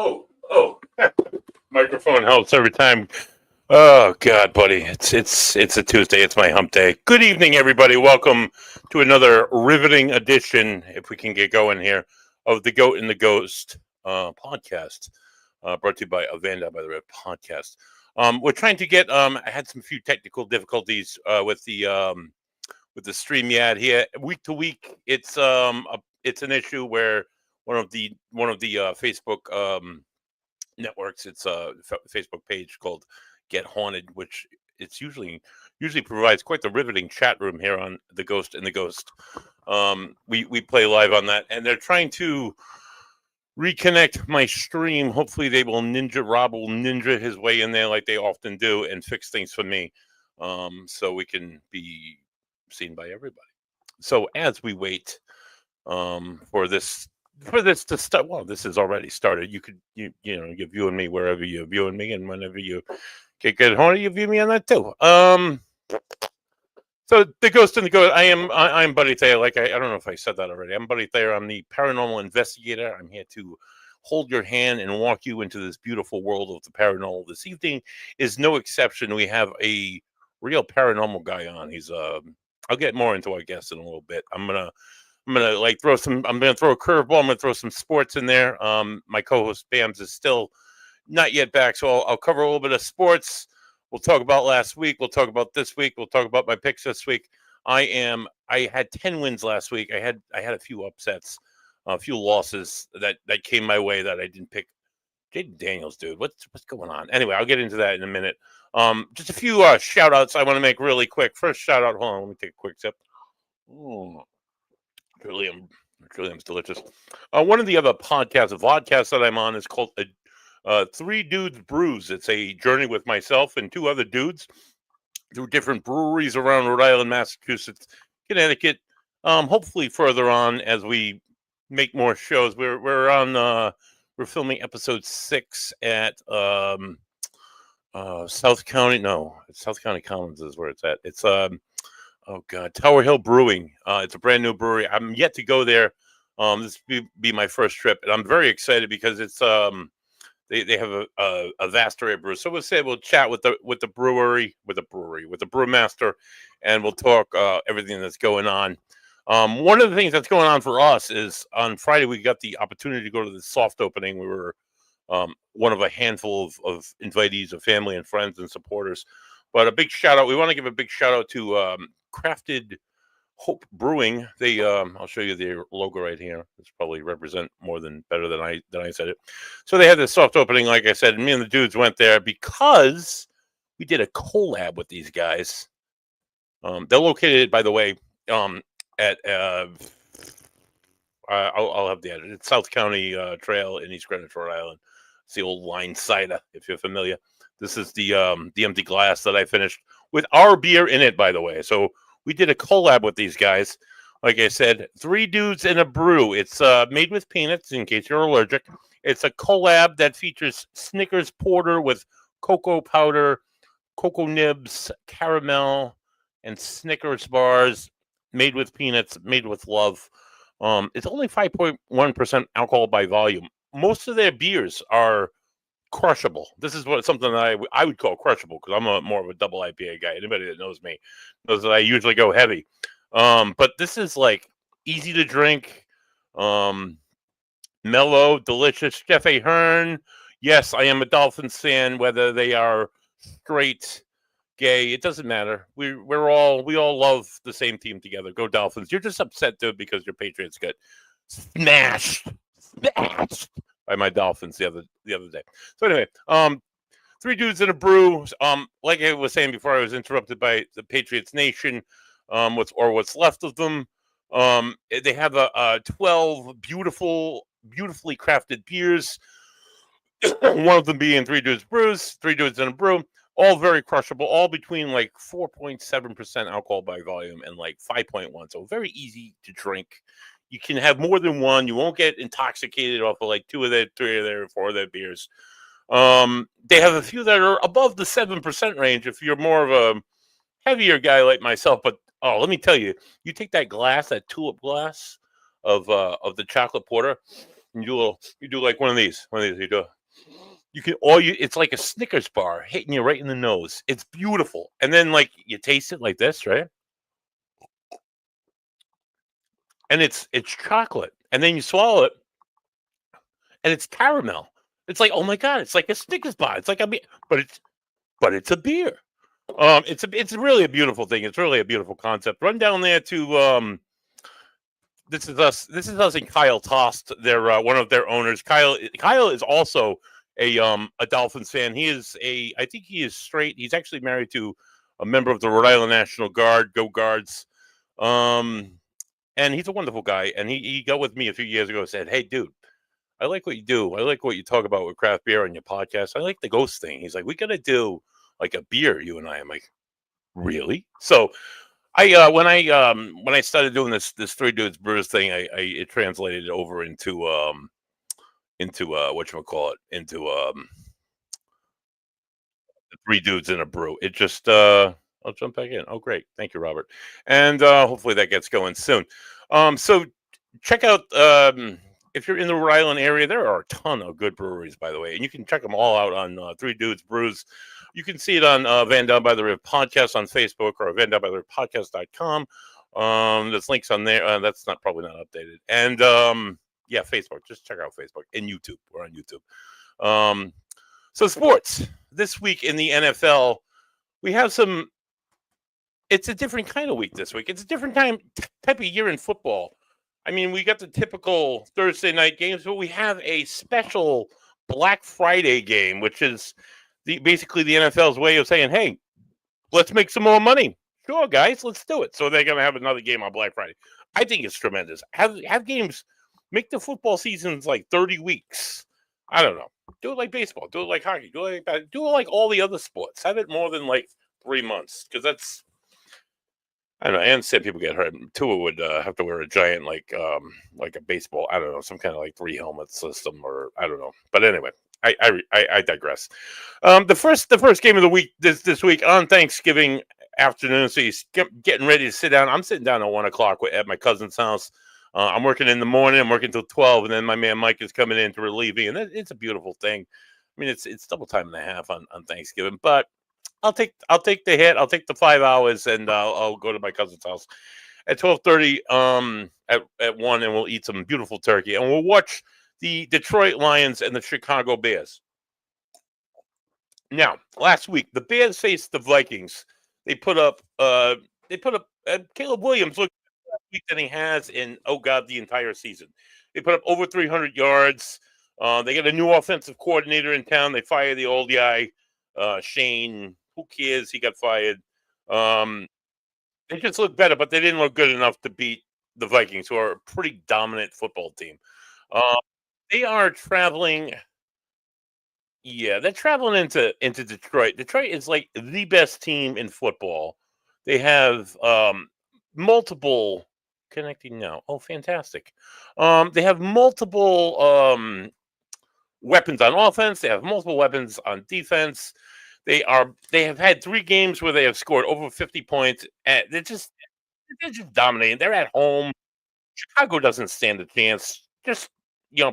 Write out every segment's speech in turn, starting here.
Oh, microphone helps every time. Oh God, buddy, it's a Tuesday. It's my hump day. Good evening, everybody. Welcome to another riveting edition, if we can get going here, of the Goat and the Ghost podcast, brought to you by Avanda by the Red Podcast. We're trying to get. I had some few technical difficulties with the stream yet here. Week to week, it's an issue where one of the Facebook networks. It's a Facebook page called Get Haunted, which it's usually provides quite the riveting chat room here on the Ghost and the Ghost. We play live on that, and they're trying to reconnect my stream. Hopefully, Rob will ninja his way in there like they often do and fix things for me, so we can be seen by everybody. So as we wait for this to start, well, this has already started. You could you view me wherever you're viewing me, and whenever you get horny, you view me on that too. So the Ghost and the Ghost. I'm Buddy Thayer. Like I don't know if I said that already. I'm Buddy Thayer. I'm the paranormal investigator. I'm here to hold your hand and walk you into this beautiful world of the paranormal. This evening is no exception. We have a real paranormal guy on. He's I'll get more into our guest in a little bit. I'm gonna throw a curveball. I'm gonna throw some sports in there. My co-host Bams is still not yet back, so I'll cover a little bit of sports. We'll talk about last week. We'll talk about this week. We'll talk about my picks this week. I had 10 wins last week. I had a few upsets, a few losses that came my way that I didn't pick. Jaden Daniels, dude, what's going on? Anyway, I'll get into that in a minute. Just a few shout outs I want to make really quick. First shout out, hold on, let me take a quick sip. Trillium's delicious. One of the other vodcasts that I'm on is called Three Dudes Brews. It's a journey with myself and two other dudes through different breweries around Rhode Island, Massachusetts, Connecticut. Hopefully further on as we make more shows. We're filming episode 6 at South County. No, it's South County Commons is where it's at. It's oh God, Tower Hill Brewing. It's a brand new brewery. I'm yet to go there. This will be my first trip, and I'm very excited because it's they have a vast array of brews. So we'll chat with the brewmaster, and we'll talk everything that's going on. One of the things that's going on for us is on Friday we got the opportunity to go to the soft opening. We were one of a handful of invitees of family and friends and supporters. But a big shout out. We want to give a big shout out to Crafted Hope Brewing. They I'll show you their logo right here. It's probably better than I said it. So they had this soft opening, like I said, and me and the dudes went there because we did a collab with these guys. They're located, by the way, at I'll have the edit. It's South County Trail in East Greenwich, Rhode Island. It's the old Line Cider, if you're familiar. This is the empty glass that I finished with our beer in it, by the way. So we did a collab with these guys. Like I said, Three Dudes and a Brew. It's made with peanuts, in case you're allergic. It's a collab that features Snickers Porter with cocoa powder, cocoa nibs, caramel, and Snickers bars, made with peanuts, made with love. It's only 5.1% alcohol by volume. Most of their beers are crushable. This is something that I would call crushable because I'm more of a double IPA guy. Anybody that knows me knows that I usually go heavy. But this is like easy to drink, mellow, delicious. Jeff Ahern. Yes, I am a Dolphins fan, whether they are straight, gay, it doesn't matter. We all love the same team together. Go Dolphins. You're just upset, dude, because your Patriots got smashed by my Dolphins the other day. So anyway, Three Dudes and a Brew. Like I was saying before, I was interrupted by the Patriots Nation. What's left of them. They have 12 beautifully crafted beers. One of them being Three Dudes and a Brew. All very crushable, all between like 4.7% alcohol by volume and like 5.1. So very easy to drink. You can have more than one. You won't get intoxicated off of like 2 of their, 3 of their, 4 of their beers. They have a few that are above the 7% range if you're more of a heavier guy like myself. But let me tell you, you take that tulip glass of the chocolate porter, You do like one of these. You do. It's like a Snickers bar hitting you right in the nose. It's beautiful. And then like you taste it like this, right? And it's chocolate. And then you swallow it and it's caramel. It's like, oh my God, it's like a Snickers bar. It's like but it's a beer. It's really a beautiful thing. It's really a beautiful concept. Run down there to this is us. This is us and Kyle Tost. They're one of their owners. Kyle is also a Dolphins fan. I think he is straight. He's actually married to a member of the Rhode Island National Guard. Go Guards. And he's a wonderful guy. And he got with me a few years ago and said, "Hey, dude, I like what you do. I like what you talk about with craft beer on your podcast. I like the ghost thing." He's like, "We got to do like a beer, you and I." I'm like, "Really?" So when I started doing this Three Dudes Brews thing, it translated over into whatchamacallit, into Three Dudes in a Brew. It just I'll jump back in. Oh, great. Thank you, Robert. And hopefully that gets going soon. So check out if you're in the Rhode Island area, there are a ton of good breweries, by the way, and you can check them all out on Three Dudes Brews. You can see it on Van Down by the River Podcast on Facebook or vandownbytheriverpodcast.com. There's links on there. That's probably not updated. And yeah, Facebook. Just check out Facebook and YouTube. We're on YouTube. So sports. This week in the NFL, we have some. It's a different kind of week this week. It's a different type of year in football. I mean, we got the typical Thursday night games, but we have a special Black Friday game, which is basically the NFL's way of saying, "Hey, let's make some more money." Sure, guys, let's do it. So they're going to have another game on Black Friday. I think it's tremendous. Have games, make the football seasons like 30 weeks. I don't know. Do it like baseball. Do it like hockey. Do it like all the other sports. Have it more than like 3 months, because that's. I don't know. And said people get hurt. Tua would have to wear a giant like a baseball. I don't know, some kind of like 3 helmet system, or I don't know. But anyway, I digress. The first game of the week this week on Thanksgiving afternoon. So he's getting ready to sit down. I'm sitting down at 1:00 at my cousin's house. I'm working in the morning. I'm working till 12, and then my man Mike is coming in to relieve me, and it's a beautiful thing. I mean, it's double time and a half on Thanksgiving, but I'll take the hit. I'll take the 5 hours, and I'll go to my cousin's house at 12:30 at 1, and we'll eat some beautiful turkey, and we'll watch the Detroit Lions and the Chicago Bears. Now, last week the Bears faced the Vikings. They put up Caleb Williams looked better week than he has in the entire season. They put up over 300 yards. They got a new offensive coordinator in town. They fired the old guy, Shane. Who cares? He got fired. They just looked better, but they didn't look good enough to beat the Vikings, who are a pretty dominant football team. They are traveling. Yeah, they're traveling into Detroit. Detroit is like the best team in football. They have multiple connecting now. Oh, fantastic. They have multiple weapons on offense. They have multiple weapons on defense. They have had 3 games where they have scored over 50 points. And they're just dominating. They're at home. Chicago doesn't stand a chance. Just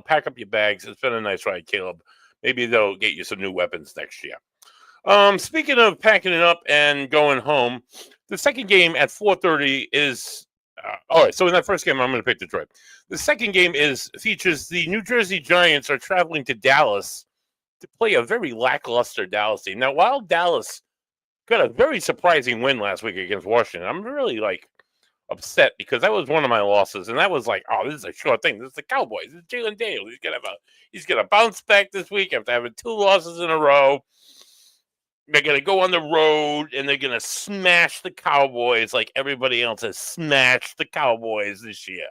pack up your bags. It's been a nice ride, Caleb. Maybe they'll get you some new weapons next year. Speaking of packing it up and going home, the second game at 4:30 is all right. So in that first game, I'm going to pick Detroit. The second game features the New Jersey Giants are traveling to Dallas to play a very lackluster Dallas team. Now, while Dallas got a very surprising win last week against Washington, I'm really upset because that was one of my losses, and that was like, oh, this is a sure thing. This is the Cowboys. This is Jalen Daniels. He's gonna bounce back this week after having 2 losses in a row. They're gonna go on the road and they're gonna smash the Cowboys like everybody else has smashed the Cowboys this year.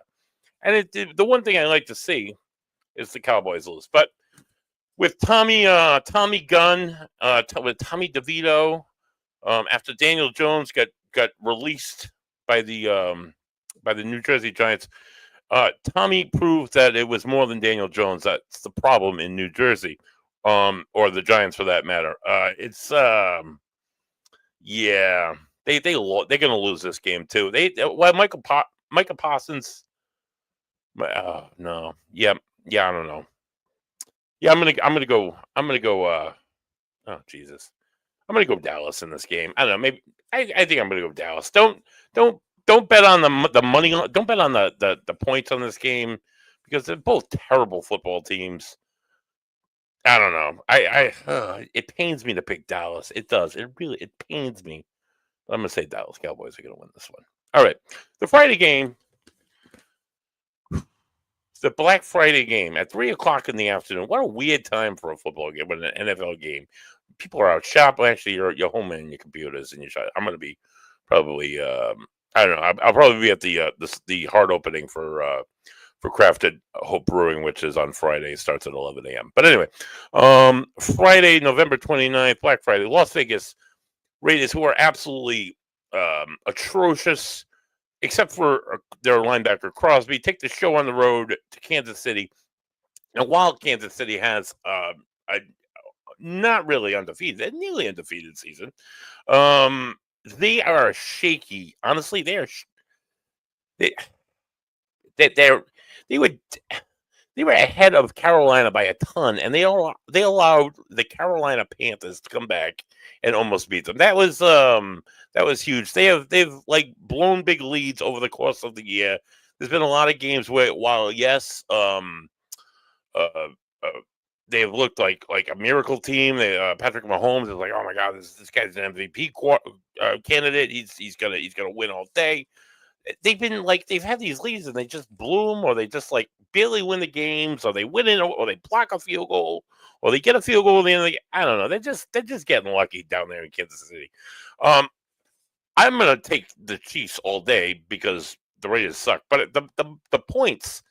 And the one thing I like to see is the Cowboys lose, but with Tommy Gunn, with Tommy DeVito, after Daniel Jones got released by the New Jersey Giants, Tommy proved that it was more than Daniel Jones. That's the problem in New Jersey, or the Giants for that matter. It's yeah, they're gonna lose this game too. Micah Parsons. No, yeah, yeah, I don't know. Yeah, I'm gonna go. Oh Jesus, I'm gonna go Dallas in this game. I don't know. Maybe I think I'm gonna go Dallas. Don't don't bet on the money. Don't bet on the points on this game because they're both terrible football teams. I don't know. It pains me to pick Dallas. It does. It pains me. I'm gonna say Dallas Cowboys are gonna win this one. All right, the Friday game, the Black Friday game at 3 o'clock in the afternoon. What a weird time for a football game, but an NFL game. People are out shopping. Actually, you're home in your computers and you shop. I'm gonna be probably. I don't know. I'll probably be at the hard opening for Crafted Hope Brewing, which is on Friday. It starts at 11 a.m. But anyway, Friday, November 29th, Black Friday, Las Vegas Raiders, who are absolutely atrocious, except for their linebacker Crosby, take the show on the road to Kansas City. And while Kansas City has a not really undefeated, a nearly undefeated season, they are shaky. Honestly, they they're they would they were ahead of Carolina by a ton, and they allowed the Carolina Panthers to come back and almost beat them. That was huge. They've like blown big leads over the course of the year. There's been a lot of games where, while yes, uh, uh, they've looked like a miracle team. Patrick Mahomes is like, oh my God, this guy's an MVP candidate. He's gonna win all day. They've been like they've had these leads and they just bloom, or they just like barely win the games, or they win it, or they block a field goal, or they get a field goal at the end of the game. I don't know. They're just getting lucky down there in Kansas City. I'm gonna take the Chiefs all day because the Raiders suck. But the points,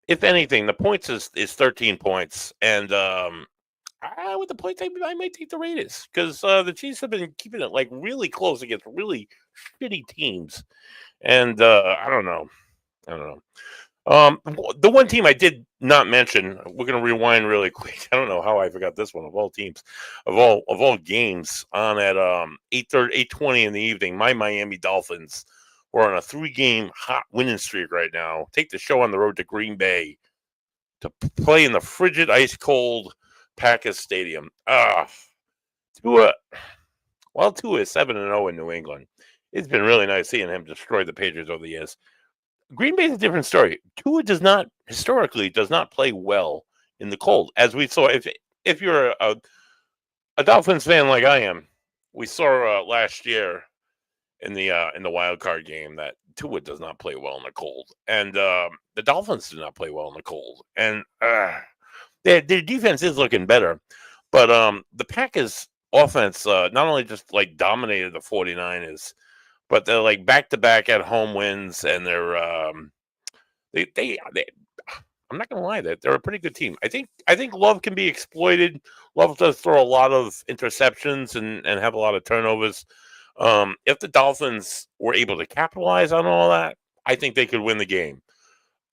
if anything, the points is 13 points, and with the points, I might take the Raiders because the Chiefs have been keeping it like really close against really shitty teams. And I don't know. I don't know. The one team I did not mention, we're gonna rewind really quick. I don't know how I forgot this one of all teams, of all games on at 8:20 in the evening. My Miami Dolphins were on a 3-game hot winning streak right now. Take the show on the road to Green Bay to play in the frigid, ice cold Packers Stadium. Tua is 7-0 in New England. It's been really nice seeing him destroy the Patriots over the years. Green Bay is a different story. Tua historically does not play well in the cold, as we saw. If you're a Dolphins fan like I am, we saw last year in the wild card game that Tua does not play well in the cold, and the Dolphins do not play well in the cold, and their defense is looking better, but the Packers offense not only just like dominated the 49ers, but they're like back-to-back at home wins, and they're they I'm not gonna lie, they're a pretty good team. I think Love can be exploited. Love does throw a lot of interceptions and have a lot of turnovers. If the Dolphins were able to capitalize on all that, I think they could win the game.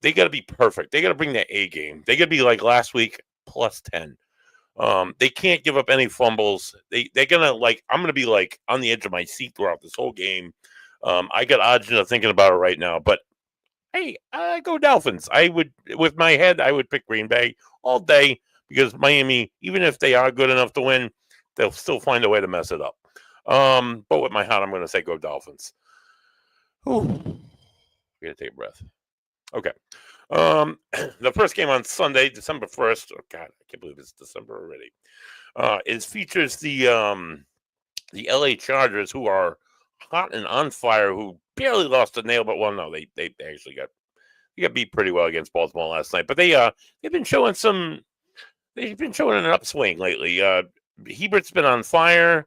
They got to be perfect. They got to bring their A game. They got to be like last week plus 10. They can't give up any fumbles. They're gonna like. I'm gonna be like on the edge of my seat throughout this whole game. I got Ajna thinking about it right now, but hey, go Dolphins. I would, with my head, I would pick Green Bay all day because Miami, even if they are good enough to win, they'll still find a way to mess it up. But with my heart, I'm going to say go Dolphins. Ooh, gotta take a breath. Okay. The first game on Sunday, December 1st. Oh God, I can't believe it's December already. It features the LA Chargers, who are hot and on fire, who barely lost a nail, but no, they actually got beat pretty well against Baltimore last night. But they've been showing an upswing lately. Hebert's been on fire.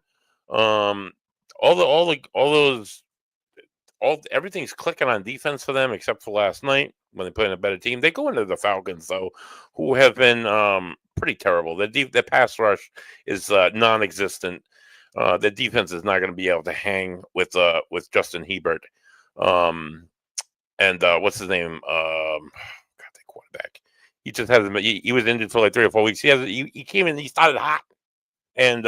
Everything's clicking on defense for them except for last night when they put in a better team. They go into the Falcons though, who have been pretty terrible. Their pass rush is non-existent. The defense is not going to be able to hang with Justin Hebert. And what's his name? God, that quarterback. He just hasn't. He was injured for like 3 or 4 weeks. He came in. He started hot, and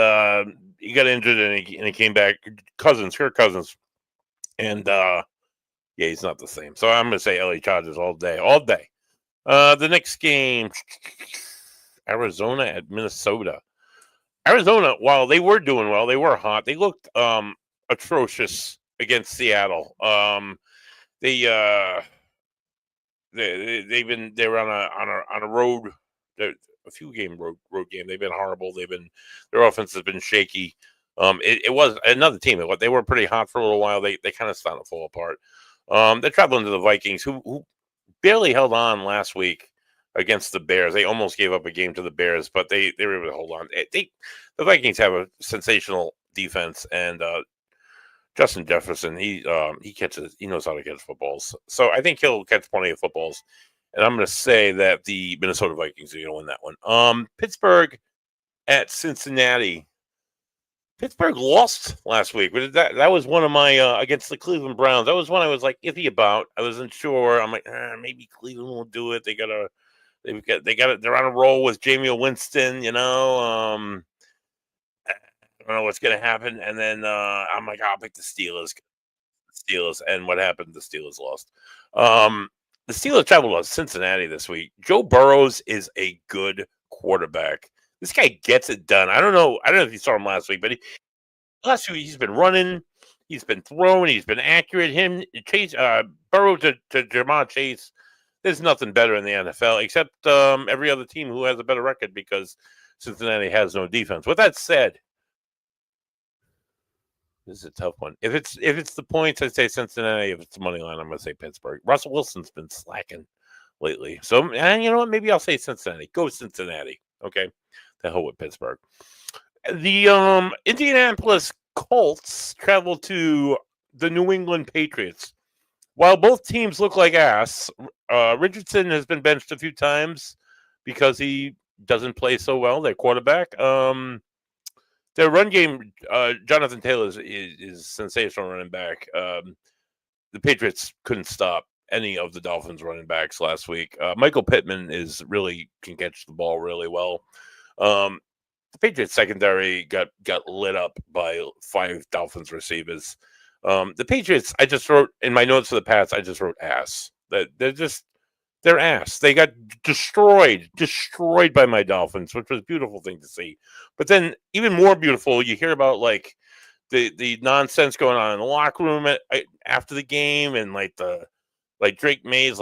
he got injured, and he came back. Kirk Cousins, and yeah, he's not the same. So I'm going to say LA Chargers all day, all day. The next game, Arizona at Minnesota. Arizona, while they were doing well, they were hot. They looked atrocious against Seattle. They they were on a road, a few game road game. They've been horrible. Their offense has been shaky. It was another team. They were pretty hot for a little while. They kind of started to fall apart. They're traveling to the Vikings, who barely held on last week against the Bears. They almost gave up a game to the Bears, but they were able to hold on. The Vikings have a sensational defense, and Justin Jefferson, he knows how to catch footballs. So I think he'll catch plenty of footballs. And I'm going to say that the Minnesota Vikings are going to win that one. Pittsburgh at Cincinnati. Pittsburgh lost last week. That was one of my against the Cleveland Browns. That was one I was like iffy about. I wasn't sure. I'm like, maybe Cleveland will do it. They're on a roll with Jamie Winston. I don't know what's going to happen. And then I'm like, I'll pick the Steelers. And what happened? The Steelers lost. The Steelers traveled to Cincinnati this week. Joe Burrows is a good quarterback. This guy gets it done. I don't know if you saw him last week, but last week he's been running, he's been throwing, he's been accurate. Burrow to Jamar Chase. There's nothing better in the NFL except every other team who has a better record because Cincinnati has no defense. With that said, this is a tough one. If it's the points, I'd say Cincinnati. If it's the money line, I'm going to say Pittsburgh. Russell Wilson's been slacking lately. So, and you know what? Maybe I'll say Cincinnati. Go Cincinnati. Okay. The hell with Pittsburgh. The Indianapolis Colts travel to the New England Patriots. While both teams look like ass, Richardson has been benched a few times because he doesn't play so well, their quarterback. Their run game, Jonathan Taylor is sensational running back. The Patriots couldn't stop any of the Dolphins running backs last week. Michael Pittman can catch the ball really well. The Patriots secondary got lit up by 5 Dolphins receivers. The Patriots, I just wrote in my notes for the Pats, I just wrote ass. They're ass. They got destroyed by my Dolphins, which was a beautiful thing to see. But then even more beautiful, you hear about like the nonsense going on in the locker room after the game, and like Drake May's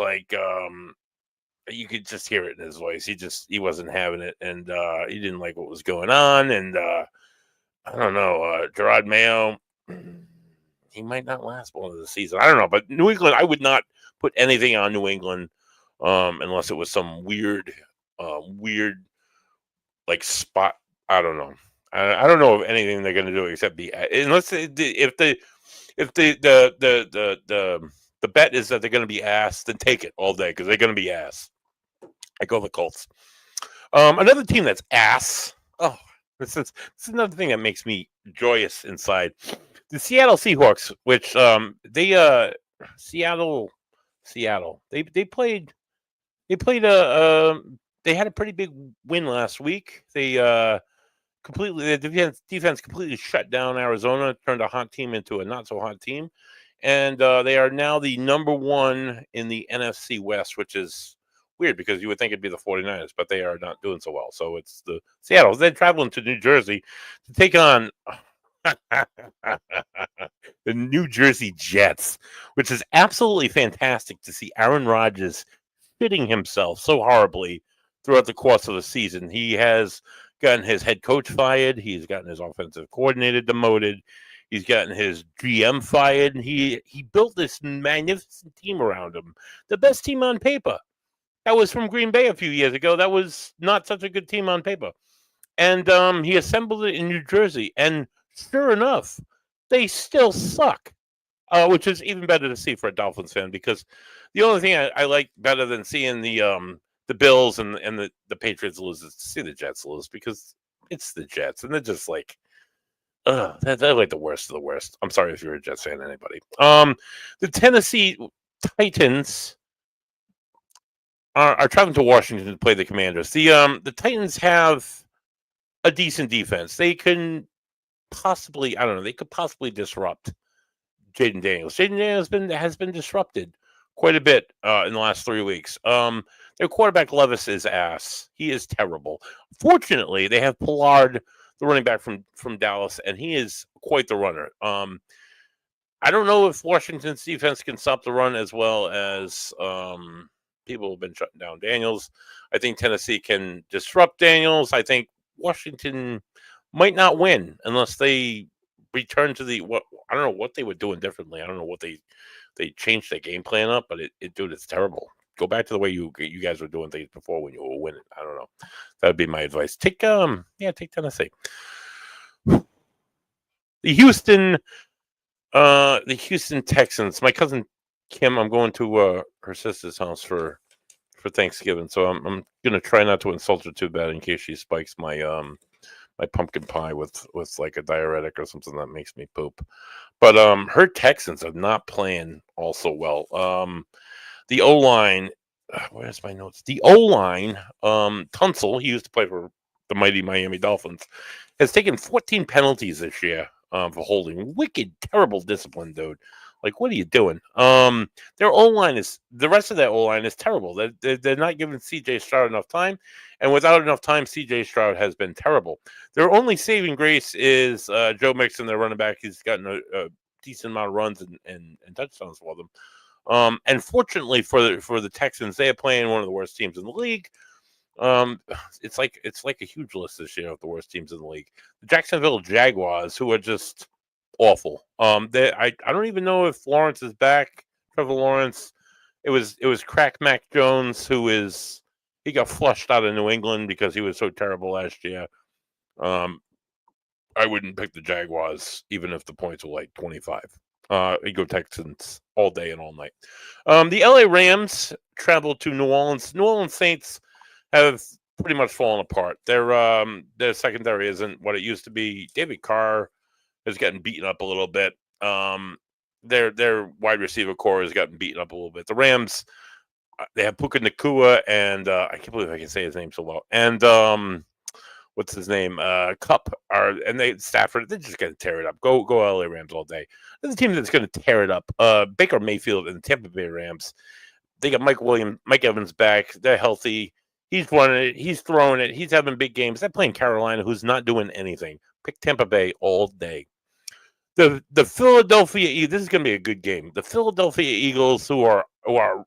you could just hear it in his voice. He wasn't having it, and he didn't like what was going on. And I don't know, Gerard Mayo, he might not last one of the season. I don't know, but New England, I would not put anything on New England unless it was some weird like spot. I don't know. I don't know of anything they're going to do except unless if the bet is that they're going to be ass, then take it all day because they're going to be ass. I go the Colts. Another team that's ass. Oh, this is another thing that makes me joyous inside. The Seattle Seahawks, which Seattle. They played they had a pretty big win last week. The defense completely shut down Arizona, turned a hot team into a not so hot team, and they are now the number 1 in the NFC West, which is weird because you would think it'd be the 49ers, but they are not doing so well. So it's the Seattle. They're traveling to New Jersey to take on the New Jersey Jets, which is absolutely fantastic to see Aaron Rodgers fitting himself so horribly throughout the course of the season. He has gotten his head coach fired. He's gotten his offensive coordinator demoted. He's gotten his GM fired. He built this magnificent team around him. The best team on paper. That was from Green Bay a few years ago. That was not such a good team on paper. And he assembled it in New Jersey. And sure enough, they still suck, which is even better to see for a Dolphins fan, because the only thing I like better than seeing the Bills and the Patriots lose is to see the Jets lose, because it's the Jets, and they're just like, they're like the worst of the worst. I'm sorry if you're a Jets fan, anybody. The Tennessee Titans are traveling to Washington to play the Commanders. The Titans have a decent defense. They can possibly, they could possibly disrupt Jaden Daniels. Jaden Daniels has been disrupted quite a bit in the last 3 weeks. The Their quarterback Levis is ass. He is terrible. Fortunately, they have Pollard, the running back from Dallas, and he is quite the runner. I don't know if Washington's defense can stop the run as well as people have been shutting down Daniels. I think Tennessee can disrupt Daniels. I think Washington might not win unless they return to what I don't know what they were doing differently. I don't know what they changed their game plan up, but dude, it's terrible. Go back to the way you guys were doing things before when you were winning. I don't know. That'd be my advice. Take Tennessee. The Houston Texans. My cousin Kim, I'm going to her sister's house for Thanksgiving, so I'm gonna try not to insult her too bad in case she spikes my my pumpkin pie with like a diuretic or something that makes me poop. But her Texans are not playing all so well. The O line, where's my notes? The O line, Tunsil, he used to play for the mighty Miami Dolphins, has taken 14 penalties this year for holding. Wicked, terrible discipline, dude. Like, what are you doing? Their O line the rest of their O line is terrible. They're not giving CJ Stroud enough time, and without enough time, CJ Stroud has been terrible. Their only saving grace is Joe Mixon, their running back. He's gotten a decent amount of runs and touchdowns for them. And fortunately for the Texans, they are playing one of the worst teams in the league. It's like a huge list this year of the worst teams in the league. The Jacksonville Jaguars, who are just awful. I don't even know if Lawrence is back. Trevor Lawrence. It was Crack Mac Jones he got flushed out of New England because he was so terrible last year. I wouldn't pick the Jaguars even if the points were like 25. You go Texans all day and all night. The LA Rams traveled to New Orleans. New Orleans Saints have pretty much fallen apart. Their secondary isn't what it used to be. David Carr has gotten beaten up a little bit. Their wide receiver core has gotten beaten up a little bit. The Rams, they have Puka Nacua and I can't believe I can say his name so well. And what's his name? Cup Stafford. They're just gonna tear it up. Go LA Rams all day. There's a team that's gonna tear it up. Baker Mayfield and the Tampa Bay Rams. They got Mike Evans back. They're healthy. He's running it. He's throwing it. He's having big games. They're playing Carolina, who's not doing anything. Pick Tampa Bay all day. The Philadelphia, this is going to be a good game. The Philadelphia Eagles, who are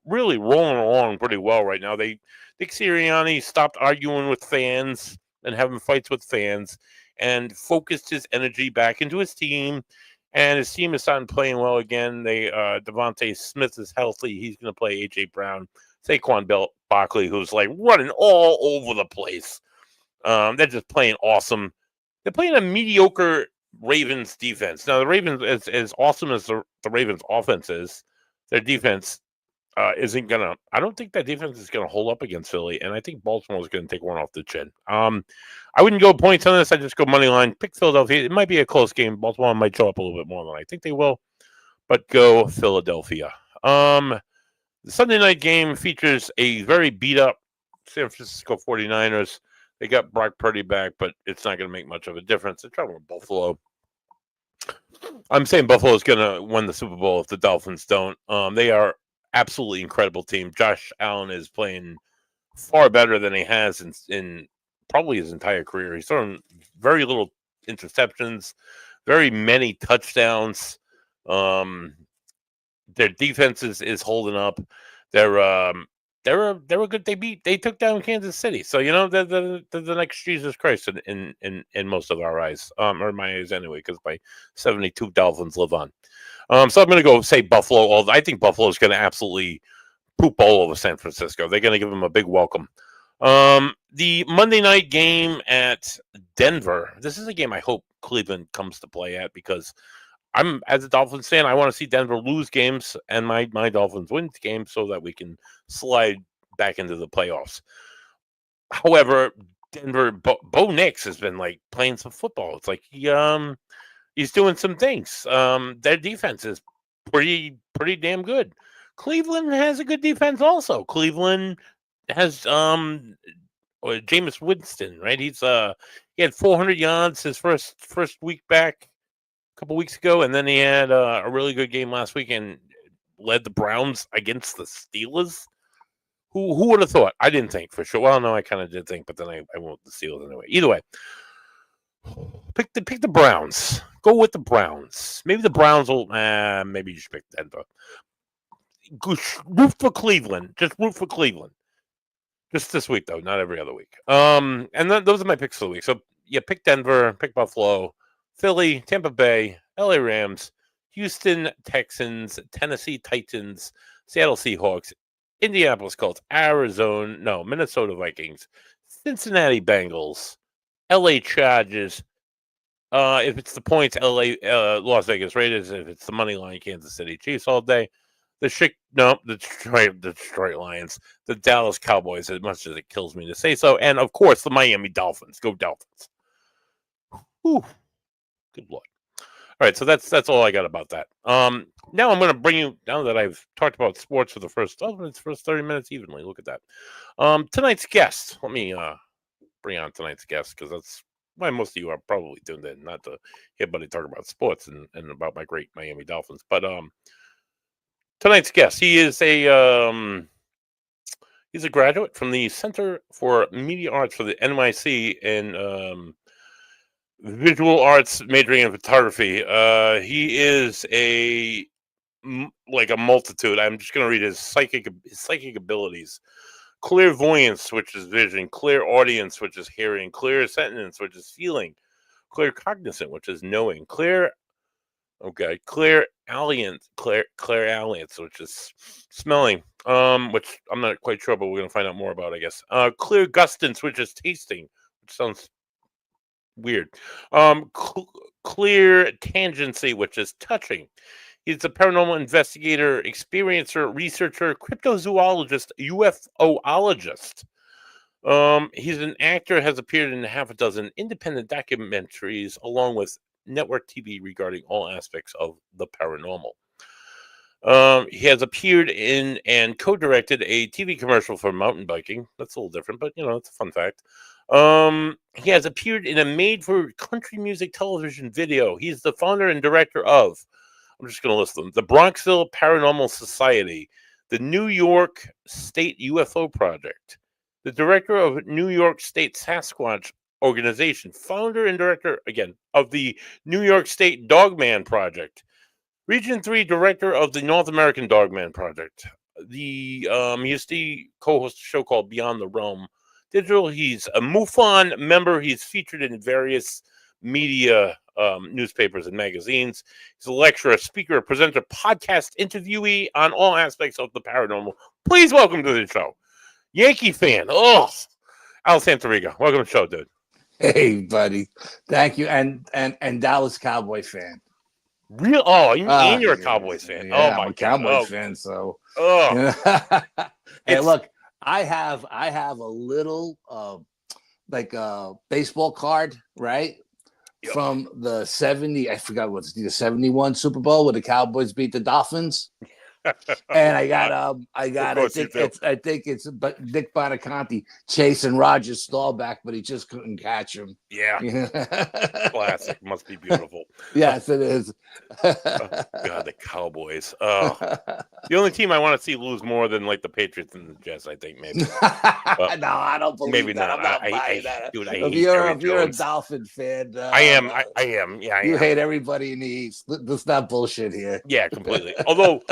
really rolling along pretty well right now. Nick Sirianni stopped arguing with fans and having fights with fans and focused his energy back into his team. And his team is starting playing well again. Devontae Smith is healthy. He's going to play A.J. Brown. Saquon Barkley, who's like running all over the place. They're just playing awesome. They're playing a mediocre Ravens defense. Now, the Ravens, as awesome as the Ravens offense is, their defense isn't going to – I don't think that defense is going to hold up against Philly, and I think Baltimore is going to take one off the chin. I wouldn't go points on this. I just go money line. Pick Philadelphia. It might be a close game. Baltimore might show up a little bit more than I think they will, but go Philadelphia. The Sunday night game features a very beat-up San Francisco 49ers. They got Brock Purdy back, but it's not going to make much of a difference. They're traveling with Buffalo. I'm saying Buffalo is going to win the Super Bowl if the Dolphins don't. They are absolutely incredible team. Josh Allen is playing far better than he has in probably his entire career. He's thrown very little interceptions, very many touchdowns. Their defense is holding up. They're a good. They took down Kansas City, so they're the next Jesus Christ in most of our eyes, or my eyes anyway, because my 72 Dolphins live on. So I'm going to go say Buffalo. I think Buffalo is going to absolutely poop all over San Francisco. They're going to give them a big welcome. The Monday night game at Denver. This is a game I hope Cleveland comes to play at because as a Dolphins fan, I want to see Denver lose games and my Dolphins win games so that we can slide back into the playoffs. However, Denver, Bo Nix has been like playing some football. It's like he's doing some things. Their defense is pretty damn good. Cleveland has a good defense also. Cleveland has Jameis Winston, right? He had 400 yards his first week back a couple weeks ago, and then he had a really good game last week and led the Browns against the Steelers. Who would have thought? I didn't think for sure. Well, no, I kind of did think, but then I went with the Steelers anyway. Either way, pick the Browns. Go with the Browns. Maybe the Browns will. Maybe you should pick Denver. Root for Cleveland. Just root for Cleveland. Just this week though, not every other week. And those are my picks for the week. So yeah, pick Denver, pick Buffalo, Philly, Tampa Bay, LA Rams, Houston Texans, Tennessee Titans, Seattle Seahawks, Indianapolis Colts, Minnesota Vikings, Cincinnati Bengals, LA Chargers. If it's the points, Las Vegas Raiders. If it's the money line, Kansas City Chiefs all day. The Detroit Lions, the Dallas Cowboys, as much as it kills me to say so, and of course the Miami Dolphins. Go Dolphins! Whew. Good Lord! All right, so that's all I got about that. Now I'm going to bring you, now that I've talked about sports for the first 30 minutes evenly. Look at that. Tonight's guest. Let me bring on tonight's guest because that's why most of you are probably tuned in, not to hear Buddy talk about sports and about my great Miami Dolphins, but tonight's guest, he is he's a graduate from the Center for Media Arts for the NYC in visual arts, majoring in photography. He is a multitude. I'm just going to read his psychic abilities. Clairvoyance, which is vision. Clairaudience, which is hearing. Clairsentience, which is feeling. Claircognizant, which is knowing. Clairalience, which is smelling, which I'm not quite sure, but we're going to find out more about, I guess. Clairgustance, which is tasting, which sounds weird. Clairtangencey, which is touching. He's a paranormal investigator, experiencer, researcher, cryptozoologist, UFOologist. He's an actor, has appeared in half a dozen independent documentaries, along with network TV regarding all aspects of the paranormal. He has appeared in and co-directed a TV commercial for mountain biking. That's a little different, but it's a fun fact. He has appeared in a made-for-country music television video. He's the founder and director of, I'm just going to list them, the Bronxville Paranormal Society, the New York State UFO Project, the director of New York State Sasquatch Organization, founder and director, again, of the New York State Dogman Project, Region 3 director of the North American Dogman Project. He used to co-host a show called Beyond the Realm Digital. He's a MUFON member. He's featured in various media newspapers and magazines. He's a lecturer, speaker, presenter, podcast interviewee on all aspects of the paranormal. Please welcome to the show, Yankee fan. Al Santariga. Welcome to the show, dude. Hey, buddy. Thank you. And Dallas Cowboy fan. Real? Oh, you're a Cowboys fan. Yeah, I'm a Cowboys fan. So, hey, look, I have a little baseball card, right? Yep. From the 70, I forgot what's the 71 Super Bowl where the Cowboys beat the Dolphins. And I think it's but Nick Bonaconte chasing Roger Staubach, but he just couldn't catch him. Yeah. Classic. Must be beautiful. Yes, it is. God, the Cowboys. The only team I want to see lose more than the Patriots and the Jets, I think, maybe. No, I don't believe maybe that. Not. I'm not buying that. Dude, if you're a Dolphin fan, I am. I am. Yeah, you hate everybody in the East. That's not bullshit here. Yeah, completely. Although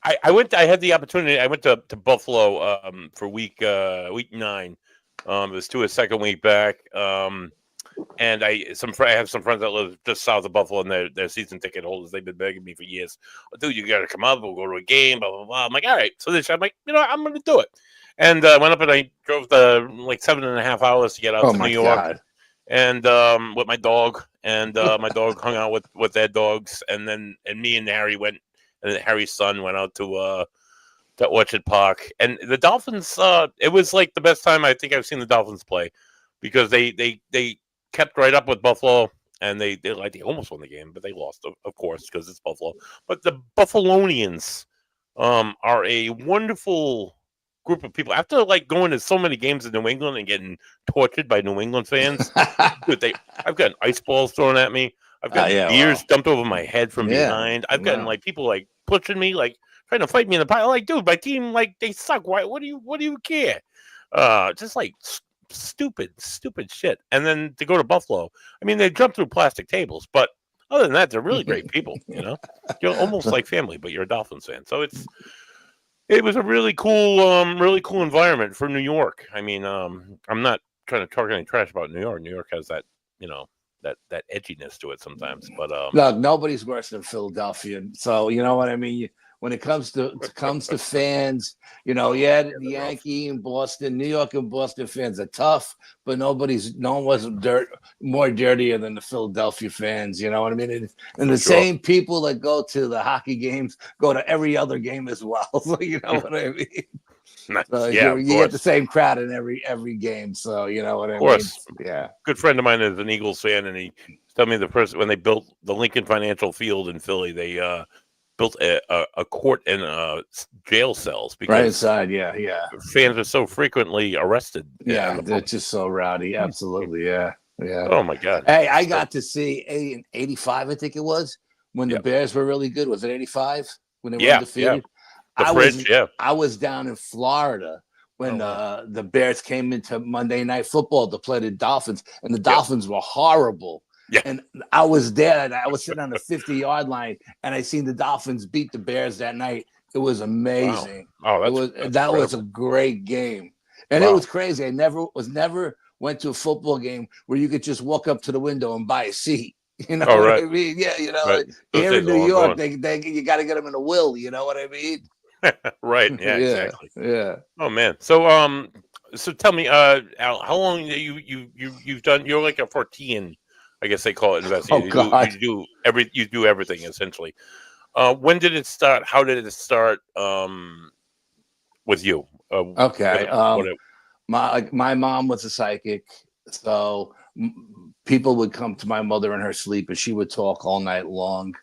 I had the opportunity. I went to Buffalo for week 9. It was to his second week back. And I have some friends that live just south of Buffalo, and they're season ticket holders. They've been begging me for years. Dude, you got to come up. We'll go to a game. Blah blah blah. I'm like, all right. So I'm like, I'm going to do it. And I went up and I drove the 7.5 hours to get out to New York. God. And with my dog, and my dog hung out with their dogs, and me and Harry went, and Harry's son went out to Orchard Park, and the Dolphins. It was the best time I think I've seen the Dolphins play, because they kept right up with Buffalo, and they almost won the game, but they lost, of course, because it's Buffalo. But the Buffalonians are a wonderful group of people. After going to so many games in New England and getting tortured by New England fans, dude, I've gotten ice balls thrown at me. I've gotten beers dumped over my head from behind. I've gotten people pushing me, trying trying to fight me in the pile. Like, dude, my team, like, they suck. Why? What do you care? Just like stupid shit. And then to go to Buffalo, I mean, they jump through plastic tables, but other than that, they're really great people. You're almost like family, but you're a Dolphins fan. So it was a really cool environment for New York. I mean, I'm not trying to talk any trash about New York. New York has that, that edginess to it sometimes. But look, nobody's worse than Philadelphia. So you know what I mean. When it comes to fans, the Yankee and Boston, New York and Boston fans are tough, but no one was more dirtier than the Philadelphia fans. You know what I mean? And the same people that go to the hockey games go to every other game as well. So you know what I mean? Nice. So you get the same crowd in every game. So you know what I mean? Yeah. Good friend of mine is an Eagles fan, and he told me when they built the Lincoln Financial Field in Philly, they built a court and jail cells because right inside. Yeah. Fans are so frequently arrested. Yeah, they're just so rowdy. Absolutely. Yeah. Oh my God. Hey, I got to see in 85, I think it was, when the Bears were really good. Was it 85 when they were undefeated? Yeah. I was down in Florida when the Bears came into Monday Night Football to play the Dolphins, and the Dolphins were horrible. Yeah. And I was there, and I was sitting on the 50-yard line, and I seen the Dolphins beat the Bears that night. It was amazing. Wow. Oh, that was a great game. And it was crazy. I never went to a football game where you could just walk up to the window and buy a seat. You know what I mean? Yeah, here in New York, you got to get them in a will. You know what I mean? Right. Yeah, exactly. Yeah. Oh man. So tell me, Al, how long you've done? You're like a 14, I guess they call it, investigator. Oh God. You do everything essentially. When did it start? How did it start? With you? Okay. My mom was a psychic, so people would come to my mother in her sleep, and she would talk all night long.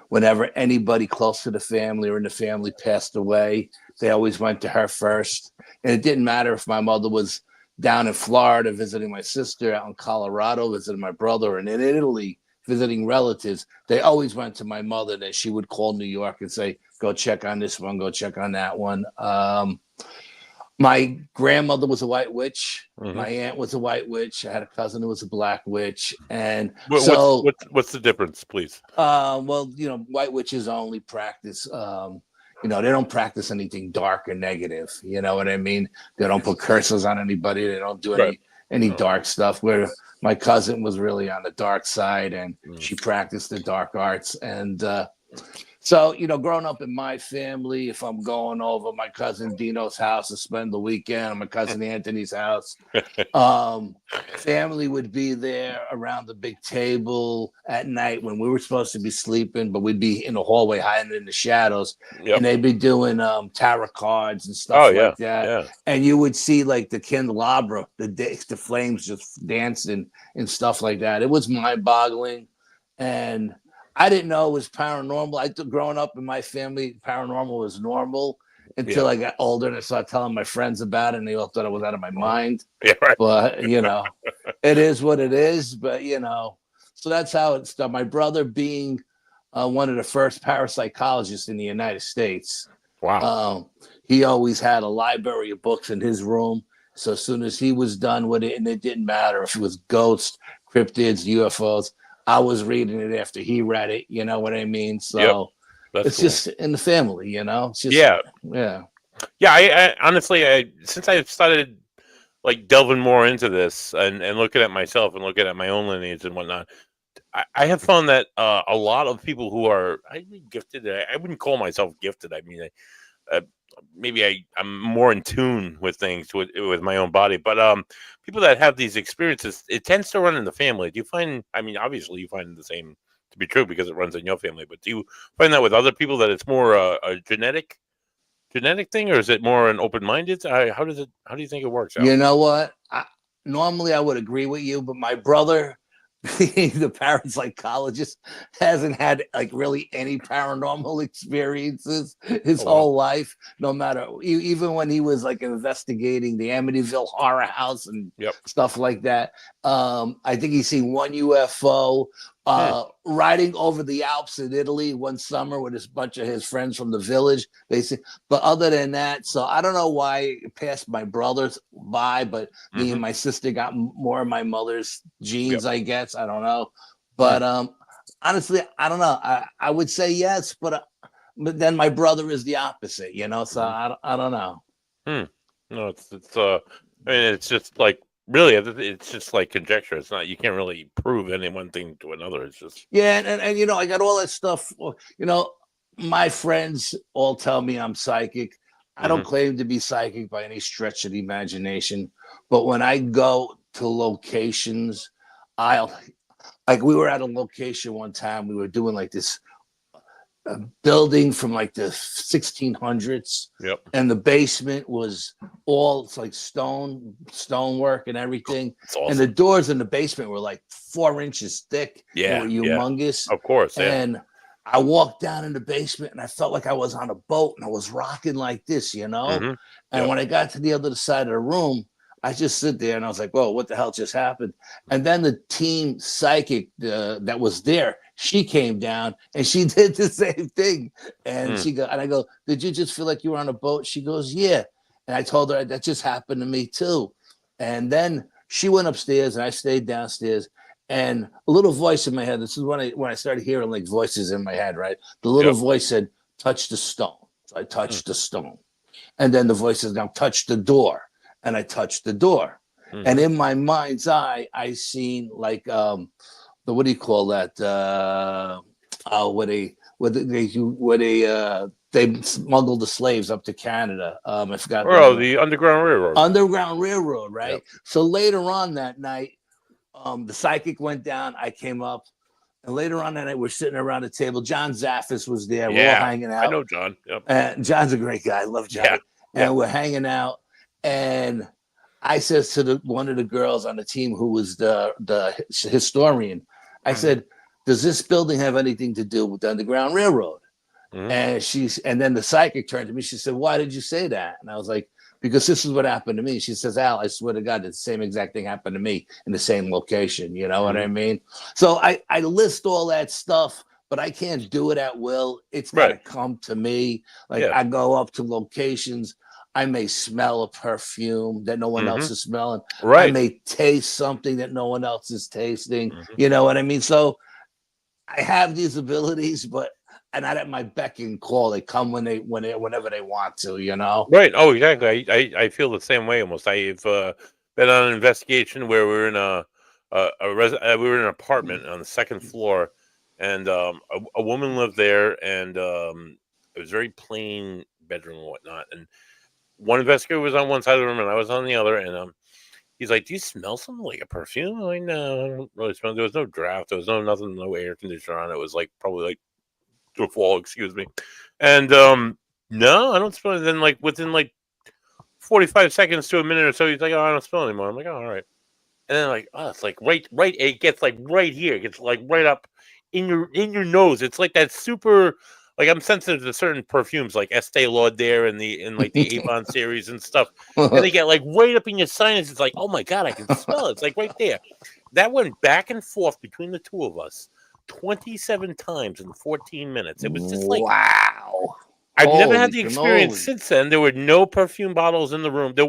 Whenever anybody close to the family or in the family passed away, they always went to her first. And it didn't matter if my mother was down in Florida visiting my sister, out in Colorado visiting my brother, and in Italy visiting relatives. They always went to my mother. That she would call New York and say, "Go check on this one. Go check on that one." My grandmother was a white witch. Mm-hmm. My aunt was a white witch. I had a cousin who was a black witch. And what's the difference, please? Well, white witches only practice, they don't practice anything dark or negative. You know what I mean? They don't put curses on anybody. They don't do any dark stuff. Where my cousin was really on the dark side, and she practiced the dark arts. And so, growing up in my family, if I'm going over my cousin Dino's house to spend the weekend, or my cousin Anthony's house, family would be there around the big table at night when we were supposed to be sleeping, but we'd be in the hallway hiding in the shadows, and they'd be doing tarot cards and stuff like that. Yeah. And you would see like the candelabra, the flames just dancing and stuff like that. It was mind-boggling. And I didn't know it was paranormal. Growing up in my family, paranormal was normal until I got older and I started telling my friends about it, and they all thought I was out of my mind. Yeah, right. But, it is what it is. But, so that's how it started. My brother being one of the first parapsychologists in the United States. Wow. He always had a library of books in his room. So as soon as he was done with it, and it didn't matter if it was ghosts, cryptids, UFOs, I was reading it after he read it. You know what I mean? So it's cool. Just in the family, It's just, yeah. I honestly, since I started like delving more into this and looking at myself and looking at my own lineage and whatnot, I have found that a lot of people who are gifted, I wouldn't call myself gifted. I mean, maybe I'm more in tune with things with my own body, but people that have these experiences, it tends to run in the family. Do you find? I mean, obviously, you find the same to be true because it runs in your family. But do you find that with other people that it's more a genetic thing, or is it more an open-minded? How do you think it works out? You know what? Normally, I would agree with you, but my brother, being the parapsychologist, hasn't had like really any paranormal experiences his whole life. No matter, even when he was like investigating the Amityville horror house and stuff like that. I think he's seen one UFO, riding over the Alps in Italy one summer with a bunch of his friends from the village. Basically, but other than that, so I don't know why it passed my brothers by, but me and my sister got more of my mother's genes, I guess. I don't know, but honestly, I don't know. I would say yes, but then my brother is the opposite, you know. So I don't know. No, I mean, it's just like. Really, it's just like conjecture. It's not. You can't really prove any one thing to another. It's just and you know, I got all that stuff. You know, my friends all tell me I'm psychic. I don't claim to be psychic by any stretch of the imagination, but when I go to locations, like we were at a location one time. We were doing like this building from like the 1600s. Yep. And the basement was all it's like stonework and everything. Awesome. And the doors in the basement were like 4 inches thick. Yeah. They were humongous. Yeah. Of course. Yeah. And I walked down in the basement and I felt like I was on a boat and I was rocking like this, you know? And when I got to the other side of the room, I just sit there and I was like, whoa, what the hell just happened? And then the team psychic that was there, she came down and she did the same thing. And I go, did you just feel like you were on a boat? She goes, yeah. And I told her that just happened to me too. And then she went upstairs and I stayed downstairs. And a little voice in my head, this is when I started hearing like voices in my head, right? The little voice said, touch the stone. So I touched the stone. And then the voice says, now touch the door. And I touched the door. And in my mind's eye, I seen like what do you call that? They smuggled the slaves up to Canada. I forgot. The Underground Railroad. Underground Railroad, right? Yep. So later on that night, the psychic went down. I came up. And later on that night, we're sitting around the table. John Zaffis was there. We're all hanging out. I know John. Yep. And John's a great guy. I love John. Yeah. And we're hanging out. And I says to one of the girls on the team who was the historian, I said, does this building have anything to do with the Underground Railroad? And then the psychic turned to me. She said, why did you say that? And I was like, because this is what happened to me. She says, Al, I swear to God, the same exact thing happened to me in the same location. You know what I mean? So I list all that stuff, but I can't do it at will. It's got to come to me. Like I go up to locations. I may smell a perfume that no one else is smelling. Right. I may taste something that no one else is tasting. You know what I mean? So I have these abilities, but I'm not at my beck and call. They come whenever they want to, you know? Right. Oh, exactly. I feel the same way almost. I've been on an investigation where we were in we were in an apartment on the second floor, and a woman lived there, and it was very plain bedroom and whatnot, and one investigator was on one side of the room and I was on the other, and he's like, do you smell something like a perfume? I'm like, no, I don't really smell. There was no draft, there was nothing, no air conditioner on. It was like probably like to a fall, excuse me. And no, I don't smell it. Then like within like 45 seconds to a minute or so, he's like, oh, I don't smell anymore. I'm like, oh, all right. And then like, oh, it's like right, it gets like right here, it gets like right up in your nose. It's like that super. Like I'm sensitive to certain perfumes, like Estee Lauder and like the Avon series and stuff, and they get like right up in your sinus. It's like, oh my God, I can smell it. It's like right there. That went back and forth between the two of us 27 times in 14 minutes. It was just like, wow. I've never had the experience since then. There were no perfume bottles in the room. There